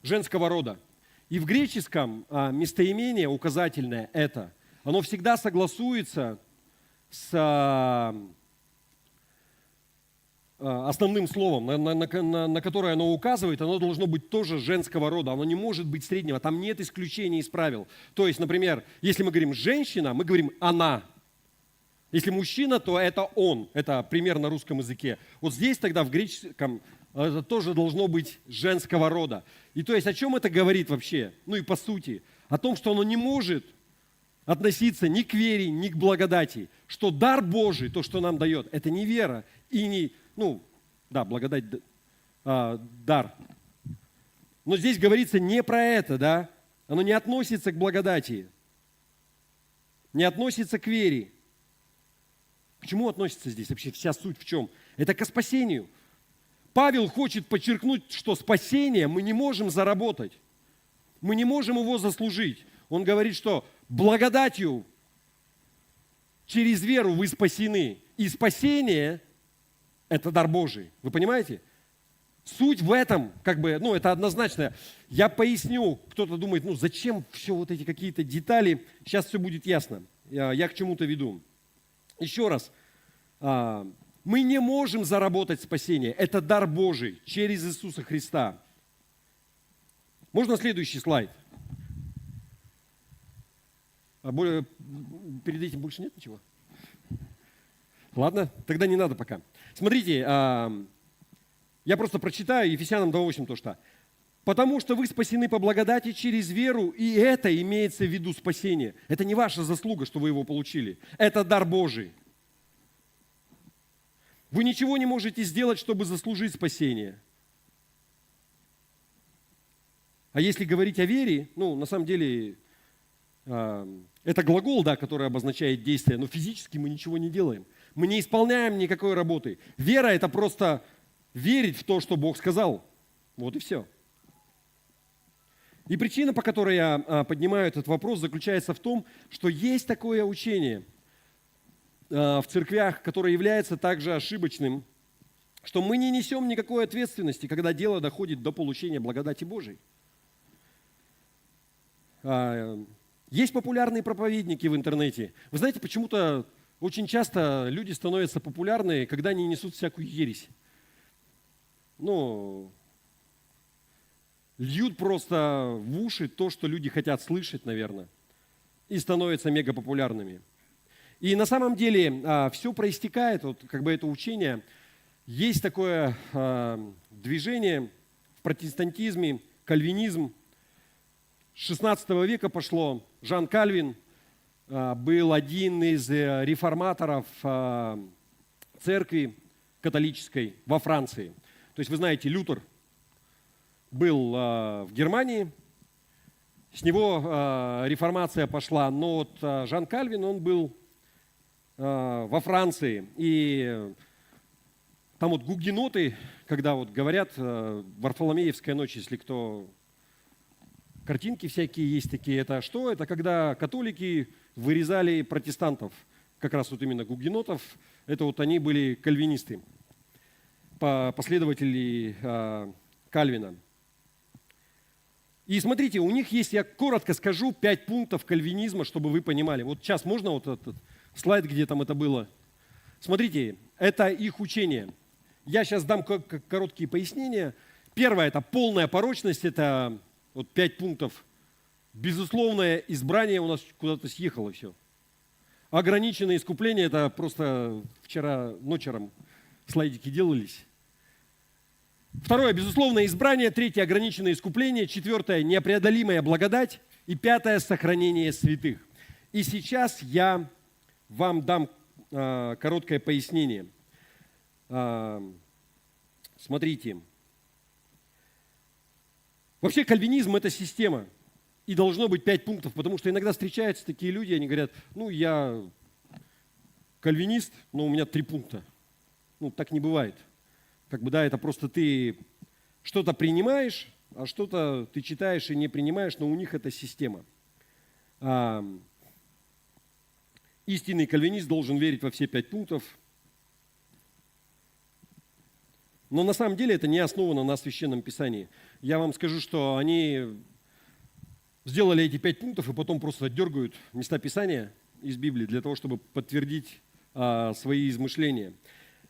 женского рода. И в греческом местоимение указательное это, оно всегда согласуется с основным словом, на которое оно указывает, оно должно быть тоже женского рода, оно не может быть среднего, там нет исключений из правил. То есть, например, если мы говорим «женщина», мы говорим «она». Если мужчина, то это «он», это пример на русском языке. Вот здесь тогда в греческом это тоже должно быть женского рода. И то есть о чем это говорит вообще? Ну и по сути, о том, что оно не может относиться ни к вере, ни к благодати. Что дар Божий, то, что нам дает, это не вера и не, благодать, дар. Но здесь говорится не про это, да? Оно не относится к благодати, не относится к вере. К чему относится здесь вообще вся суть в чем? Это к спасению. Павел хочет подчеркнуть, что спасение мы не можем заработать. Мы не можем его заслужить. Он говорит, что благодатью через веру вы спасены. И спасение – это дар Божий. Вы понимаете? Суть в этом, это однозначно. Я поясню, кто-то думает, зачем все вот эти какие-то детали. Сейчас все будет ясно. Я к чему-то веду. Еще раз. Мы не можем заработать спасение. Это дар Божий через Иисуса Христа. Можно следующий слайд? Перед этим больше нет ничего? Ладно, тогда не надо пока. Смотрите, я просто прочитаю Ефесянам 2:8 то, что. «Потому что вы спасены по благодати через веру, и это имеется в виду спасение». Это не ваша заслуга, что вы его получили. Это дар Божий. Вы ничего не можете сделать, чтобы заслужить спасение. А если говорить о вере, на самом деле, это глагол, да, который обозначает действие, но физически мы ничего не делаем. Мы не исполняем никакой работы. Вера – это просто верить в то, что Бог сказал. Вот и все. И причина, по которой я поднимаю этот вопрос, заключается в том, что есть такое учение в церквях, которое является также ошибочным, что мы не несем никакой ответственности, когда дело доходит до получения благодати Божией. Есть популярные проповедники в интернете. Вы знаете, почему-то очень часто люди становятся популярны, когда они несут всякую ересь. Льют просто в уши то, что люди хотят слышать, наверное, и становятся мегапопулярными. И на самом деле все проистекает, это учение. Есть такое движение в протестантизме, кальвинизм. С 16 века пошло. Жан Кальвин был один из реформаторов церкви католической во Франции. То есть вы знаете, Лютер был в Германии, с него реформация пошла, но Жан Кальвин, он был во Франции. И там гугеноты, когда говорят, Варфоломеевская ночь, если кто картинки всякие есть такие. Это что? Это когда католики вырезали протестантов, как раз вот именно гугенотов. Это вот они были кальвинисты, последователи Кальвина. И смотрите, у них есть, я коротко скажу, 5 пунктов кальвинизма, чтобы вы понимали. Вот сейчас можно вот этот слайд, где там это было? Смотрите, это их учение. Я сейчас дам короткие пояснения. Первое – это полная порочность, это вот 5 пунктов. Безусловное избрание у нас куда-то съехало все. Ограниченное искупление – это просто вчера ночером слайдики делались. Второе – безусловное избрание. Третье – ограниченное искупление. Четвертое – непреодолимая благодать. И пятое – сохранение святых. И сейчас я вам дам короткое пояснение. Смотрите. Вообще кальвинизм – это система. И должно быть 5 пунктов, потому что иногда встречаются такие люди, они говорят, ну, я кальвинист, но у меня 3 пункта. Ну, так не бывает. Как бы, да, это просто ты что-то принимаешь, а что-то ты читаешь и не принимаешь, но у них это система. Истинный кальвинист должен верить во все 5 пунктов. Но на самом деле это не основано на Священном Писании. Я вам скажу, что они сделали эти 5 пунктов и потом просто дергают места Писания из Библии для того, чтобы подтвердить свои измышления.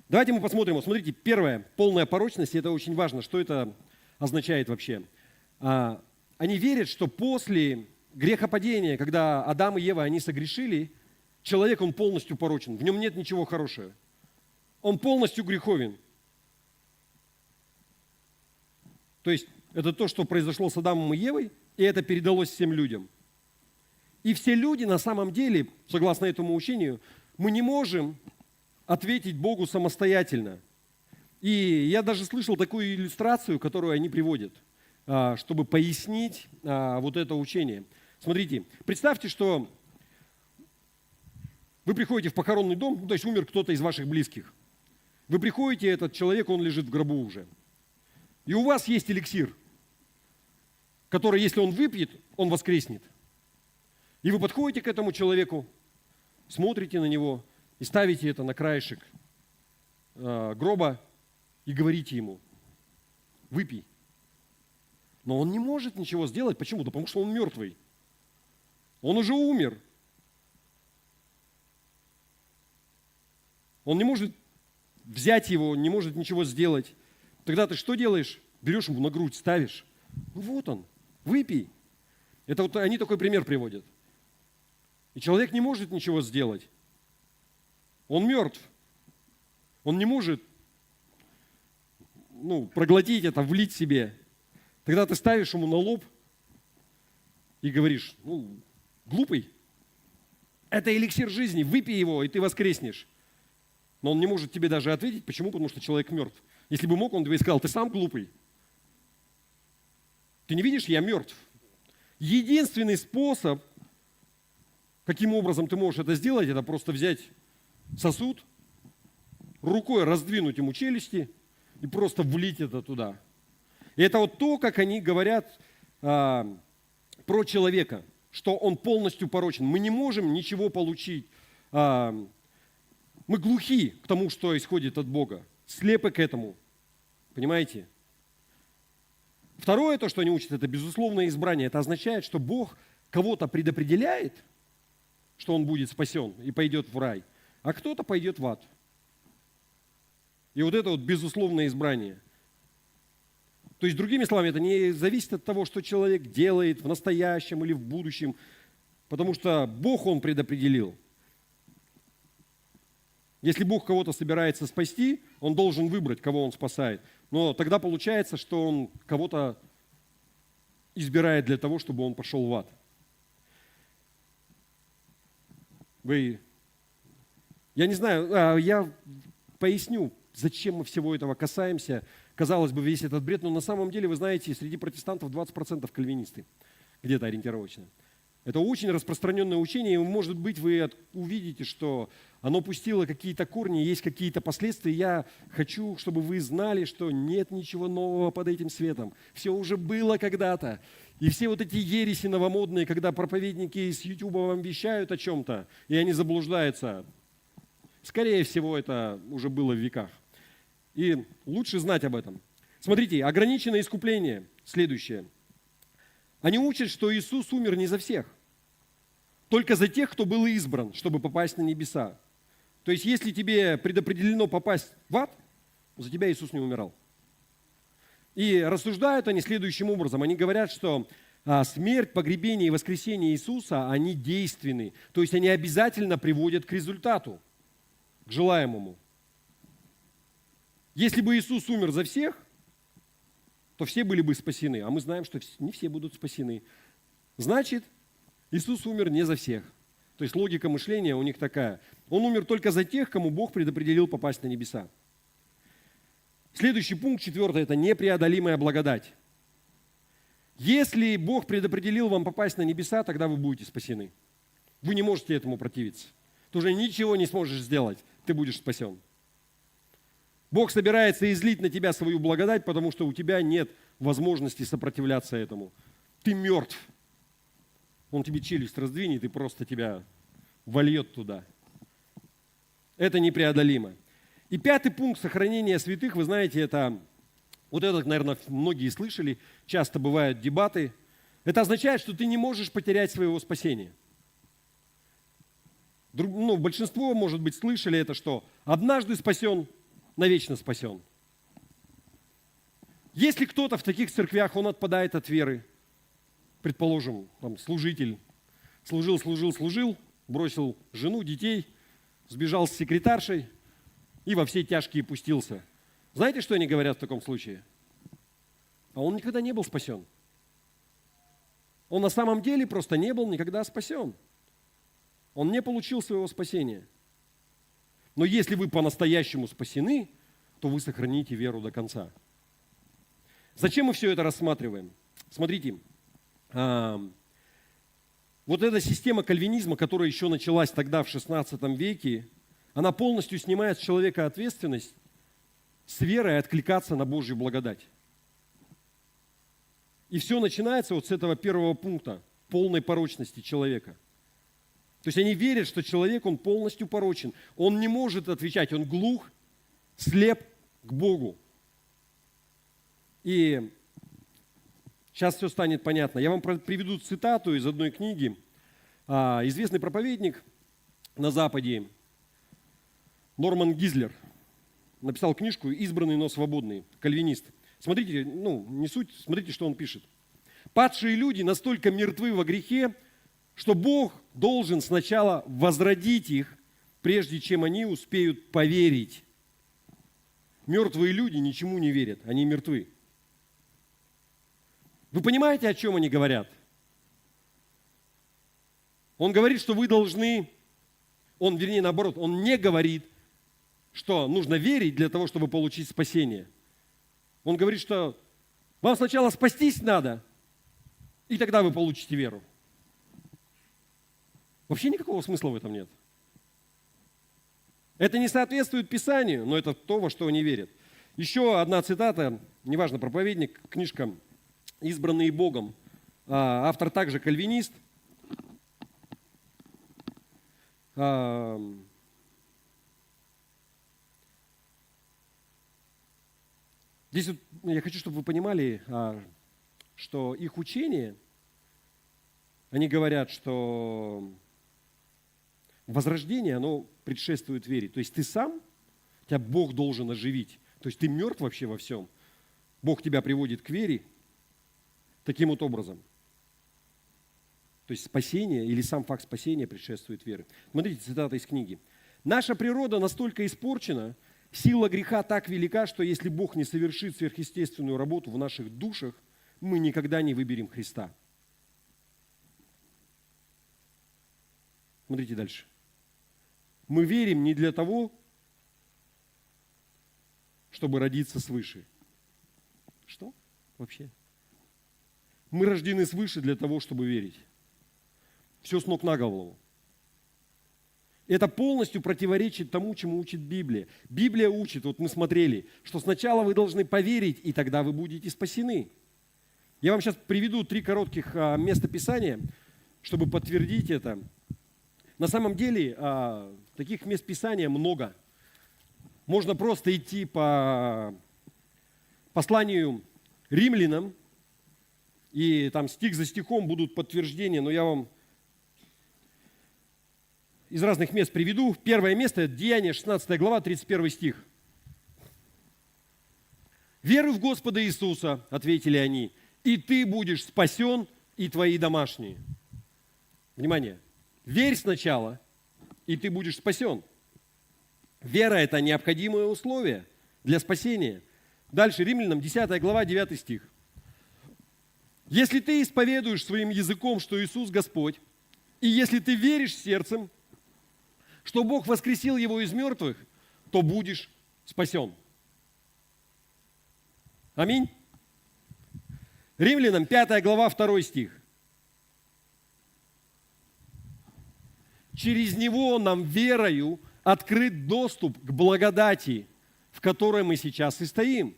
Давайте мы посмотрим. Вот смотрите, первое, полная порочность, и это очень важно. Что это означает вообще? Они верят, что после грехопадения, когда Адам и Ева, они согрешили, человек, он полностью порочен, в нем нет ничего хорошего. Он полностью греховен. То есть это то, что произошло с Адамом и Евой, и это передалось всем людям. И все люди на самом деле, согласно этому учению, мы не можем ответить Богу самостоятельно. И я даже слышал такую иллюстрацию, которую они приводят, чтобы пояснить вот это учение. Смотрите, представьте, что вы приходите в похоронный дом, то есть умер кто-то из ваших близких. Вы приходите, этот человек, он лежит в гробу уже. И у вас есть эликсир, который, если он выпьет, он воскреснет. И вы подходите к этому человеку, смотрите на него и ставите это на краешек гроба и говорите ему: выпей. Но он не может ничего сделать. Почему? Да потому что он мертвый. Он уже умер. Он не может взять его, не может ничего сделать. Тогда ты что делаешь? Берешь ему на грудь, ставишь. Ну вот он, выпей. Это вот они такой пример приводят. И человек не может ничего сделать. Он мертв. Он не может проглотить это, влить себе. Тогда ты ставишь ему на лоб и говоришь: глупый, это эликсир жизни, выпей его, и ты воскреснешь. Но он не может тебе даже ответить. Почему? Потому что человек мертв. Если бы мог, он бы сказал: ты сам глупый. Ты не видишь, я мертв. Единственный способ, каким образом ты можешь это сделать, это просто взять сосуд, рукой раздвинуть ему челюсти и просто влить это туда. И это вот то, как они говорят про человека, что он полностью порочен. Мы не можем ничего получить. Мы глухи к тому, что исходит от Бога, слепы к этому. Понимаете? Второе, то, что они учат, это безусловное избрание. Это означает, что Бог кого-то предопределяет, что он будет спасен и пойдет в рай, а кто-то пойдет в ад. И вот это вот безусловное избрание. То есть, другими словами, это не зависит от того, что человек делает в настоящем или в будущем, потому что Бог, Он предопределил. Если Бог кого-то собирается спасти, Он должен выбрать, кого Он спасает. Но тогда получается, что Он кого-то избирает для того, чтобы он пошел в ад. Я не знаю, я поясню, зачем мы всего этого касаемся. Казалось бы, весь этот бред, но на самом деле, вы знаете, среди протестантов 20% кальвинисты, где-то ориентировочно. Это очень распространенное учение, и, может быть, вы увидите, что оно пустило какие-то корни, есть какие-то последствия. Я хочу, чтобы вы знали, что нет ничего нового под этим светом. Все уже было когда-то. И все вот эти ереси новомодные, когда проповедники из Ютуба вам вещают о чем-то, и они заблуждаются, скорее всего, это уже было в веках. И лучше знать об этом. Смотрите, ограниченное искупление, следующее. Они учат, что Иисус умер не за всех, только за тех, кто был избран, чтобы попасть на небеса. То есть, если тебе предопределено попасть в ад, за тебя Иисус не умирал. И рассуждают они следующим образом. Они говорят, что смерть, погребение и воскресение Иисуса, они действенны. То есть, они обязательно приводят к результату, к желаемому. Если бы Иисус умер за всех, то все были бы спасены. А мы знаем, что не все будут спасены. Значит, Иисус умер не за всех. То есть логика мышления у них такая. Он умер только за тех, кому Бог предопределил попасть на небеса. Следующий пункт, 4, это непреодолимая благодать. Если Бог предопределил вам попасть на небеса, тогда вы будете спасены. Вы не можете этому противиться. Ты уже ничего не сможешь сделать, ты будешь спасен. Бог собирается излить на тебя свою благодать, потому что у тебя нет возможности сопротивляться этому. Ты мертв. Он тебе челюсть раздвинет и просто тебя вольет туда. Это непреодолимо. И 5 пункт сохранения святых, вы знаете, это, вот это, наверное, многие слышали, часто бывают дебаты. Это означает, что ты не можешь потерять своего спасения. Большинство, может быть, слышали это, что однажды спасен, навечно спасен. Если кто-то в таких церквях, он отпадает от веры, предположим, там, служитель, служил, бросил жену, детей, сбежал с секретаршей и во все тяжкие пустился. Знаете, что они говорят в таком случае? А он никогда не был спасен. Он на самом деле просто не был никогда спасен. Он не получил своего спасения. Но если вы по-настоящему спасены, то вы сохраните веру до конца. Зачем мы все это рассматриваем? Смотрите, вот эта система кальвинизма, которая еще началась тогда в XVI веке, она полностью снимает с человека ответственность с верой откликаться на Божью благодать. И все начинается вот с этого 1 пункта, полной порочности человека. То есть они верят, что человек, он полностью порочен. Он не может отвечать, он глух, слеп к Богу. И сейчас все станет понятно. Я вам приведу цитату из одной книги. Известный проповедник на Западе, Норман Гизлер, написал книжку «Избранный, но свободный», кальвинист. Смотрите, не суть, смотрите, что он пишет. «Падшие люди настолько мертвы во грехе, что Бог должен сначала возродить их, прежде чем они успеют поверить. Мертвые люди ничему не верят, они мертвы». Вы понимаете, о чем они говорят? Он говорит, что вы должны, наоборот, он не говорит, что нужно верить для того, чтобы получить спасение. Он говорит, что вам сначала спастись надо, и тогда вы получите веру. Вообще никакого смысла в этом нет. Это не соответствует Писанию, но это то, во что они верят. Еще одна цитата, неважно, проповедник, книжка «Избранные Богом». Автор также кальвинист. Здесь вот я хочу, чтобы вы понимали, что их учение, они говорят, что возрождение, оно предшествует вере. То есть ты сам, тебя Бог должен оживить. То есть ты мертв вообще во всем. Бог тебя приводит к вере таким вот образом. То есть спасение или сам факт спасения предшествует вере. Смотрите, цитата из книги. «Наша природа настолько испорчена, сила греха так велика, что если Бог не совершит сверхъестественную работу в наших душах, мы никогда не выберем Христа». Смотрите дальше. Мы верим не для того, чтобы родиться свыше. Что вообще? Мы рождены свыше для того, чтобы верить. Все с ног на голову. Это полностью противоречит тому, чему учит Библия. Библия учит, вот мы смотрели, что сначала вы должны поверить, и тогда вы будете спасены. Я вам сейчас приведу 3 коротких места Писания, чтобы подтвердить это. На самом деле таких мест Писания много. Можно просто идти по посланию римлянам, и там стих за стихом будут подтверждения, но я вам из разных мест приведу. Первое место – это Деяния, 16 глава, 31 стих. «Веруй в Господа Иисуса, – ответили они, – и ты будешь спасен, и твои домашние». Внимание! Верь сначала, и ты будешь спасен. Вера – это необходимое условие для спасения. Дальше, Римлянам, 10 глава, 9 стих. «Если ты исповедуешь своим языком, что Иисус Господь, и если ты веришь сердцем, что Бог воскресил Его из мертвых, то будешь спасен». Аминь. Римлянам, 5 глава, 2 стих. «Через Него нам верою открыт доступ к благодати, в которой мы сейчас и стоим,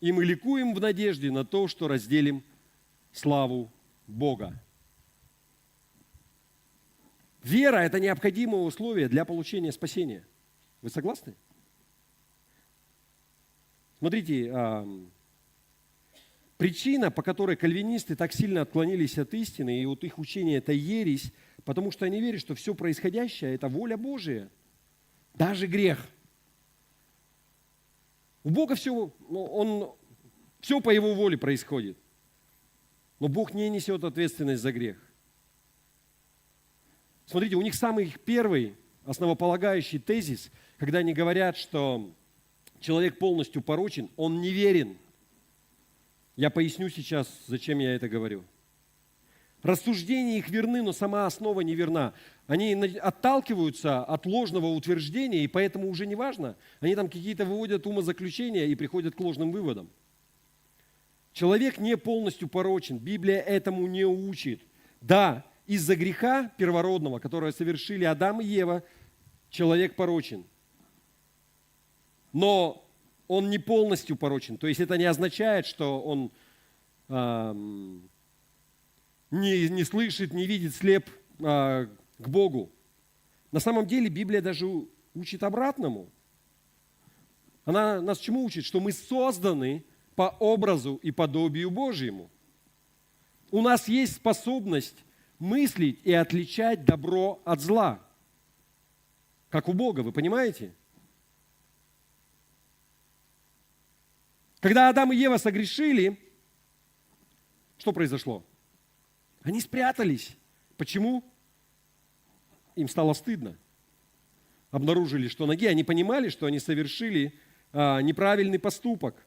и мы ликуем в надежде на то, что разделим славу Бога». Вера – это необходимое условие для получения спасения. Вы согласны? Смотрите, причина, по которой кальвинисты так сильно отклонились от истины, и вот их учение – это ересь, потому что они верят, что все происходящее – это воля Божия, даже грех. У Бога все по Его воле происходит, но Бог не несет ответственность за грех. Смотрите, у них самый первый основополагающий тезис, когда они говорят, что человек полностью порочен, он неверен. Я поясню сейчас, зачем я это говорю. Рассуждения их верны, но сама основа неверна. Они отталкиваются от ложного утверждения, и поэтому уже не важно. Они там какие-то выводят умозаключения и приходят к ложным выводам. Человек не полностью порочен. Библия этому не учит. Да, из-за греха первородного, которое совершили Адам и Ева, человек порочен. Но он не полностью порочен. То есть это не означает, что он не слышит, не видит, слеп к Богу. На самом деле Библия даже учит обратному. Она нас чему учит? Что мы созданы по образу и подобию Божьему. У нас есть способность мыслить и отличать добро от зла. Как у Бога, вы понимаете? Когда Адам и Ева согрешили, что произошло? Они спрятались. Почему? Им стало стыдно. Обнаружили, что ноги, они понимали, что они совершили неправильный поступок.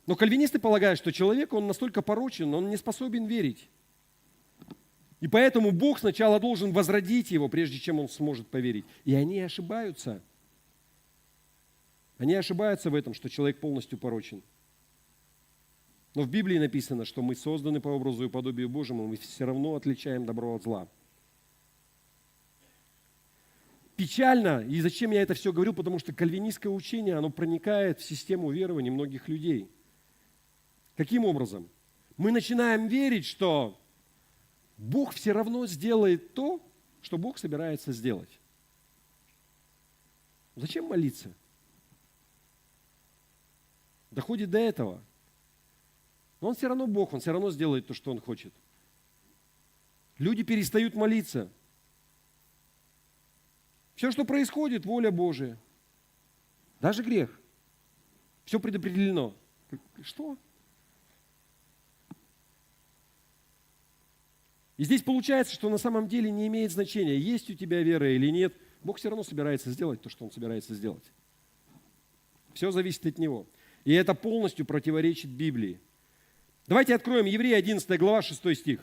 Но кальвинисты полагают, что человек, он настолько порочен, он не способен верить. И поэтому Бог сначала должен возродить его, прежде чем он сможет поверить. И они ошибаются. Они ошибаются в этом, что человек полностью порочен. Но в Библии написано, что мы созданы по образу и подобию Божьему, мы все равно отличаем добро от зла. Печально, и зачем я это все говорю, потому что кальвинистское учение, оно проникает в систему верований многих людей. Каким образом? Мы начинаем верить, что Бог все равно сделает то, что Бог собирается сделать. Зачем молиться? Доходит до этого. Но Он все равно Бог, Он все равно сделает то, что Он хочет. Люди перестают молиться. Все, что происходит, воля Божия. Даже грех. Все предопределено. Что? И здесь получается, что на самом деле не имеет значения, есть у тебя вера или нет. Бог все равно собирается сделать то, что Он собирается сделать. Все зависит от Него. И это полностью противоречит Библии. Давайте откроем Евреи 11 глава, 6 стих.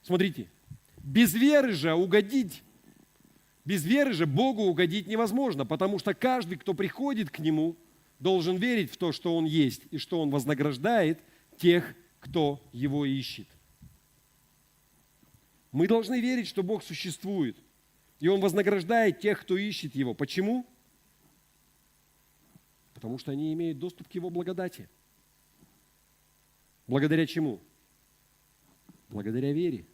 Смотрите. Без веры же Богу угодить невозможно, потому что каждый, кто приходит к Нему, должен верить в то, что Он есть, и что Он вознаграждает тех, кто Его ищет. Мы должны верить, что Бог существует, и Он вознаграждает тех, кто ищет Его. Почему? Потому что они имеют доступ к Его благодати. Благодаря чему? Благодаря вере.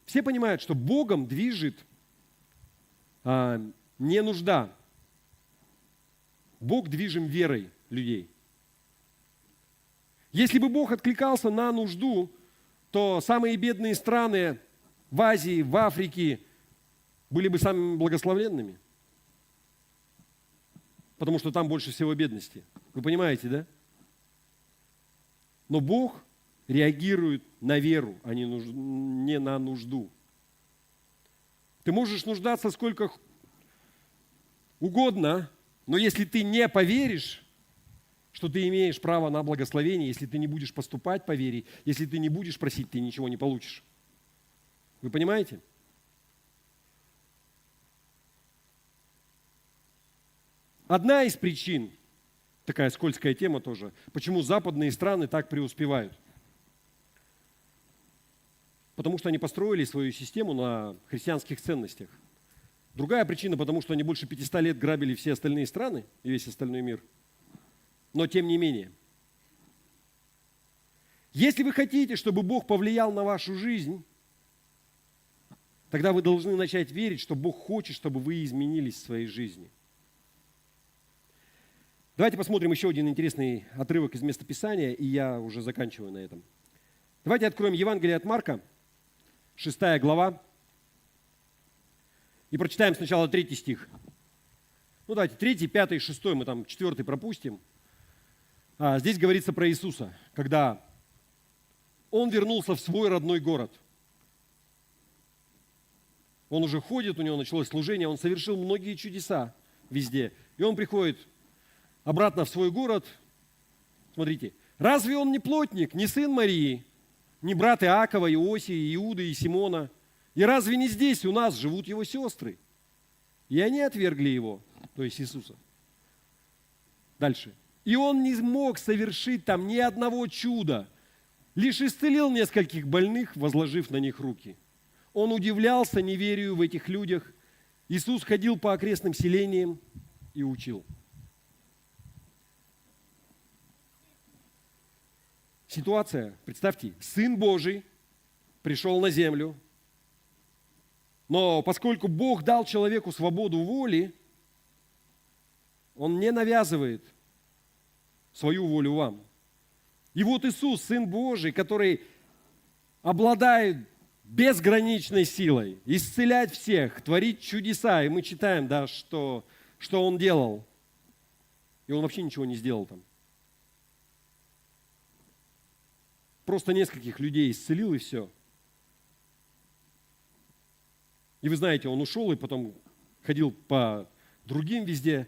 Все понимают, что Богом движет не нужда. Бог движим верой людей. Если бы Бог откликался на нужду, то самые бедные страны в Азии, в Африке были бы самыми благословенными. Потому что там больше всего бедности. Вы понимаете, да? Но Бог реагирует на веру, а не на нужду. Ты можешь нуждаться сколько угодно, но если ты не поверишь, что ты имеешь право на благословение, если ты не будешь поступать по вере, если ты не будешь просить, ты ничего не получишь. Вы понимаете? Одна из причин, такая скользкая тема тоже, почему западные страны так преуспевают. Потому что они построили свою систему на христианских ценностях. Другая причина, потому что они больше 500 лет грабили все остальные страны и весь остальной мир. Но тем не менее. Если вы хотите, чтобы Бог повлиял на вашу жизнь, тогда вы должны начать верить, что Бог хочет, чтобы вы изменились в своей жизни. Давайте посмотрим еще один интересный отрывок из местописания, и я уже заканчиваю на этом. Давайте откроем Евангелие от Марка, 6 глава, и прочитаем сначала 3 стих. Ну давайте, 3, 5, 6, мы там 4 пропустим. Здесь говорится про Иисуса, когда Он вернулся в свой родной город. Он уже ходит, у него началось служение, Он совершил многие чудеса везде. И Он приходит обратно в свой город. Смотрите, разве Он не плотник, не сын Марии, не брат Иакова, Иосии, Иуды и Симона? И разве не здесь у нас живут Его сестры? И они отвергли Его, то есть Иисуса. Дальше. И Он не смог совершить там ни одного чуда, лишь исцелил нескольких больных, возложив на них руки. Он удивлялся неверию в этих людях. Иисус ходил по окрестным селениям и учил. Ситуация, представьте, Сын Божий пришел на землю, но поскольку Бог дал человеку свободу воли, Он не навязывает свою волю вам. И вот Иисус, Сын Божий, который обладает безграничной силой, исцелять всех, творить чудеса. И мы читаем, да, что Он делал. И Он вообще ничего не сделал там. Просто нескольких людей исцелил, и все. И вы знаете, Он ушел, и потом ходил по другим везде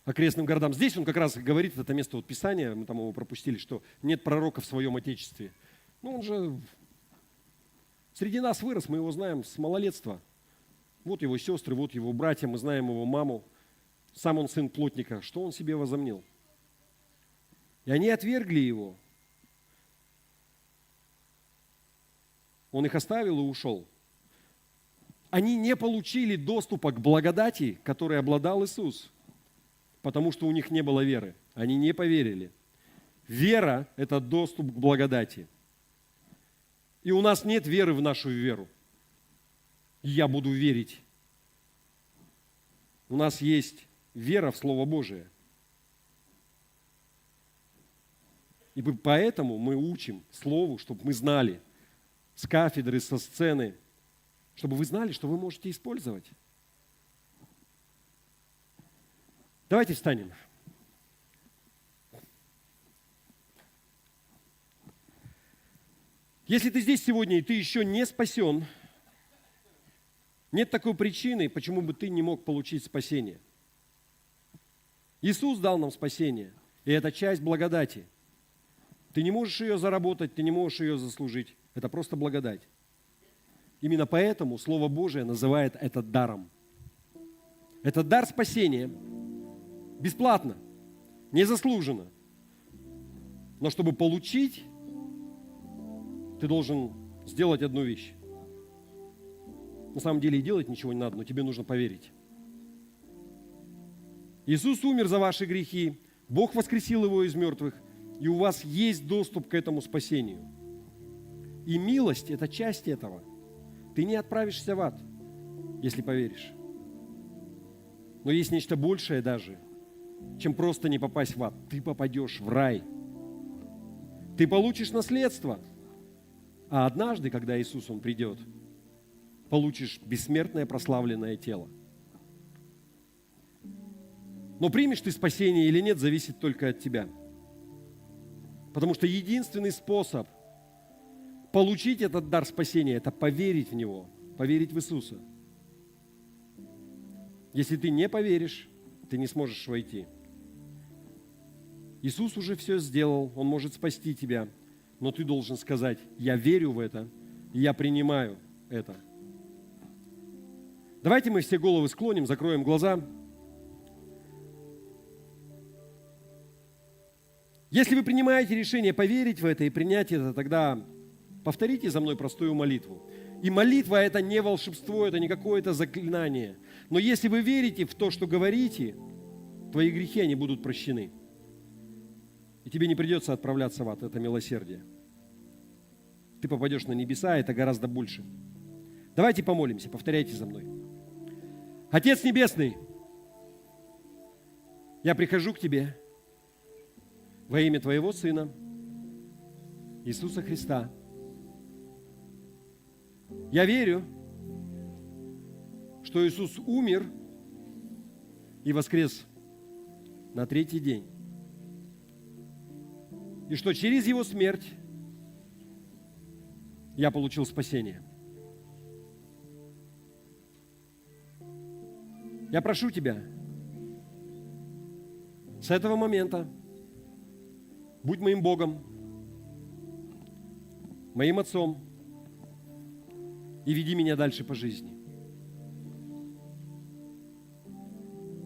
окрестным городам. Здесь Он как раз говорит, это место вот Писания, мы там его пропустили, что нет пророка в своем Отечестве. Ну, Он же среди нас вырос, мы его знаем с малолетства. Вот его сестры, вот его братья, мы знаем его маму. Сам он сын плотника. Что он себе возомнил? И они отвергли его. Он их оставил и ушел. Они не получили доступа к благодати, которой обладал Иисус, потому что у них не было веры. Они не поверили. Вера – это доступ к благодати. И у нас нет веры в нашу веру. Я буду верить. У нас есть вера в Слово Божие. И поэтому мы учим Слову, чтобы мы знали с кафедры, со сцены, чтобы вы знали, что вы можете использовать. Давайте встанем. Если ты здесь сегодня, и ты еще не спасен, нет такой причины, почему бы ты не мог получить спасение. Иисус дал нам спасение, и это часть благодати. Ты не можешь ее заработать, ты не можешь ее заслужить. Это просто благодать. Именно поэтому Слово Божие называет это даром. Это дар спасения. Бесплатно, незаслуженно. Но чтобы получить, ты должен сделать одну вещь. На самом деле и делать ничего не надо, но тебе нужно поверить. Иисус умер за ваши грехи, Бог воскресил Его из мертвых, и у вас есть доступ к этому спасению. И милость – это часть этого. Ты не отправишься в ад, если поверишь. Но есть нечто большее даже, чем просто не попасть в ад. Ты попадешь в рай. Ты получишь наследство. А однажды, когда Иисус, Он придет, получишь бессмертное прославленное тело. Но примешь ты спасение или нет, зависит только от тебя. Потому что единственный способ получить этот дар спасения – это поверить в Него, поверить в Иисуса. Если ты не поверишь, ты не сможешь войти. Иисус уже все сделал, Он может спасти тебя, но ты должен сказать: я верю в это, и я принимаю это. Давайте мы все головы склоним, закроем глаза. Если вы принимаете решение поверить в это и принять это, тогда повторите за мной простую молитву. И молитва – это не волшебство, это не какое-то заклинание. Но если вы верите в то, что говорите, твои грехи, они будут прощены. И тебе не придется отправляться в ад, это милосердие. Ты попадешь на небеса, это гораздо больше. Давайте помолимся, повторяйте за мной. Отец Небесный, я прихожу к Тебе во имя Твоего Сына, Иисуса Христа. Я верю, что Иисус умер и воскрес на третий день. И что через Его смерть я получил спасение. Я прошу Тебя, с этого момента будь моим Богом, моим Отцом, и веди меня дальше по жизни.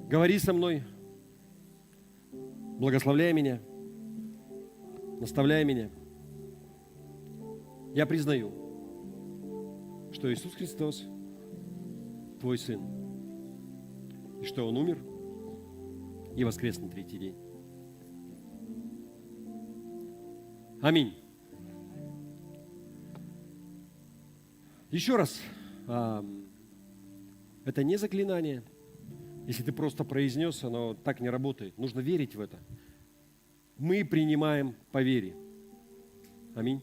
Говори со мной, благословляй меня, наставляй меня. Я признаю, что Иисус Христос Твой Сын, и что Он умер и воскрес на третий день. Аминь. Еще раз, это не заклинание. Если ты просто произнес, оно так не работает. Нужно верить в это. Мы принимаем по вере. Аминь.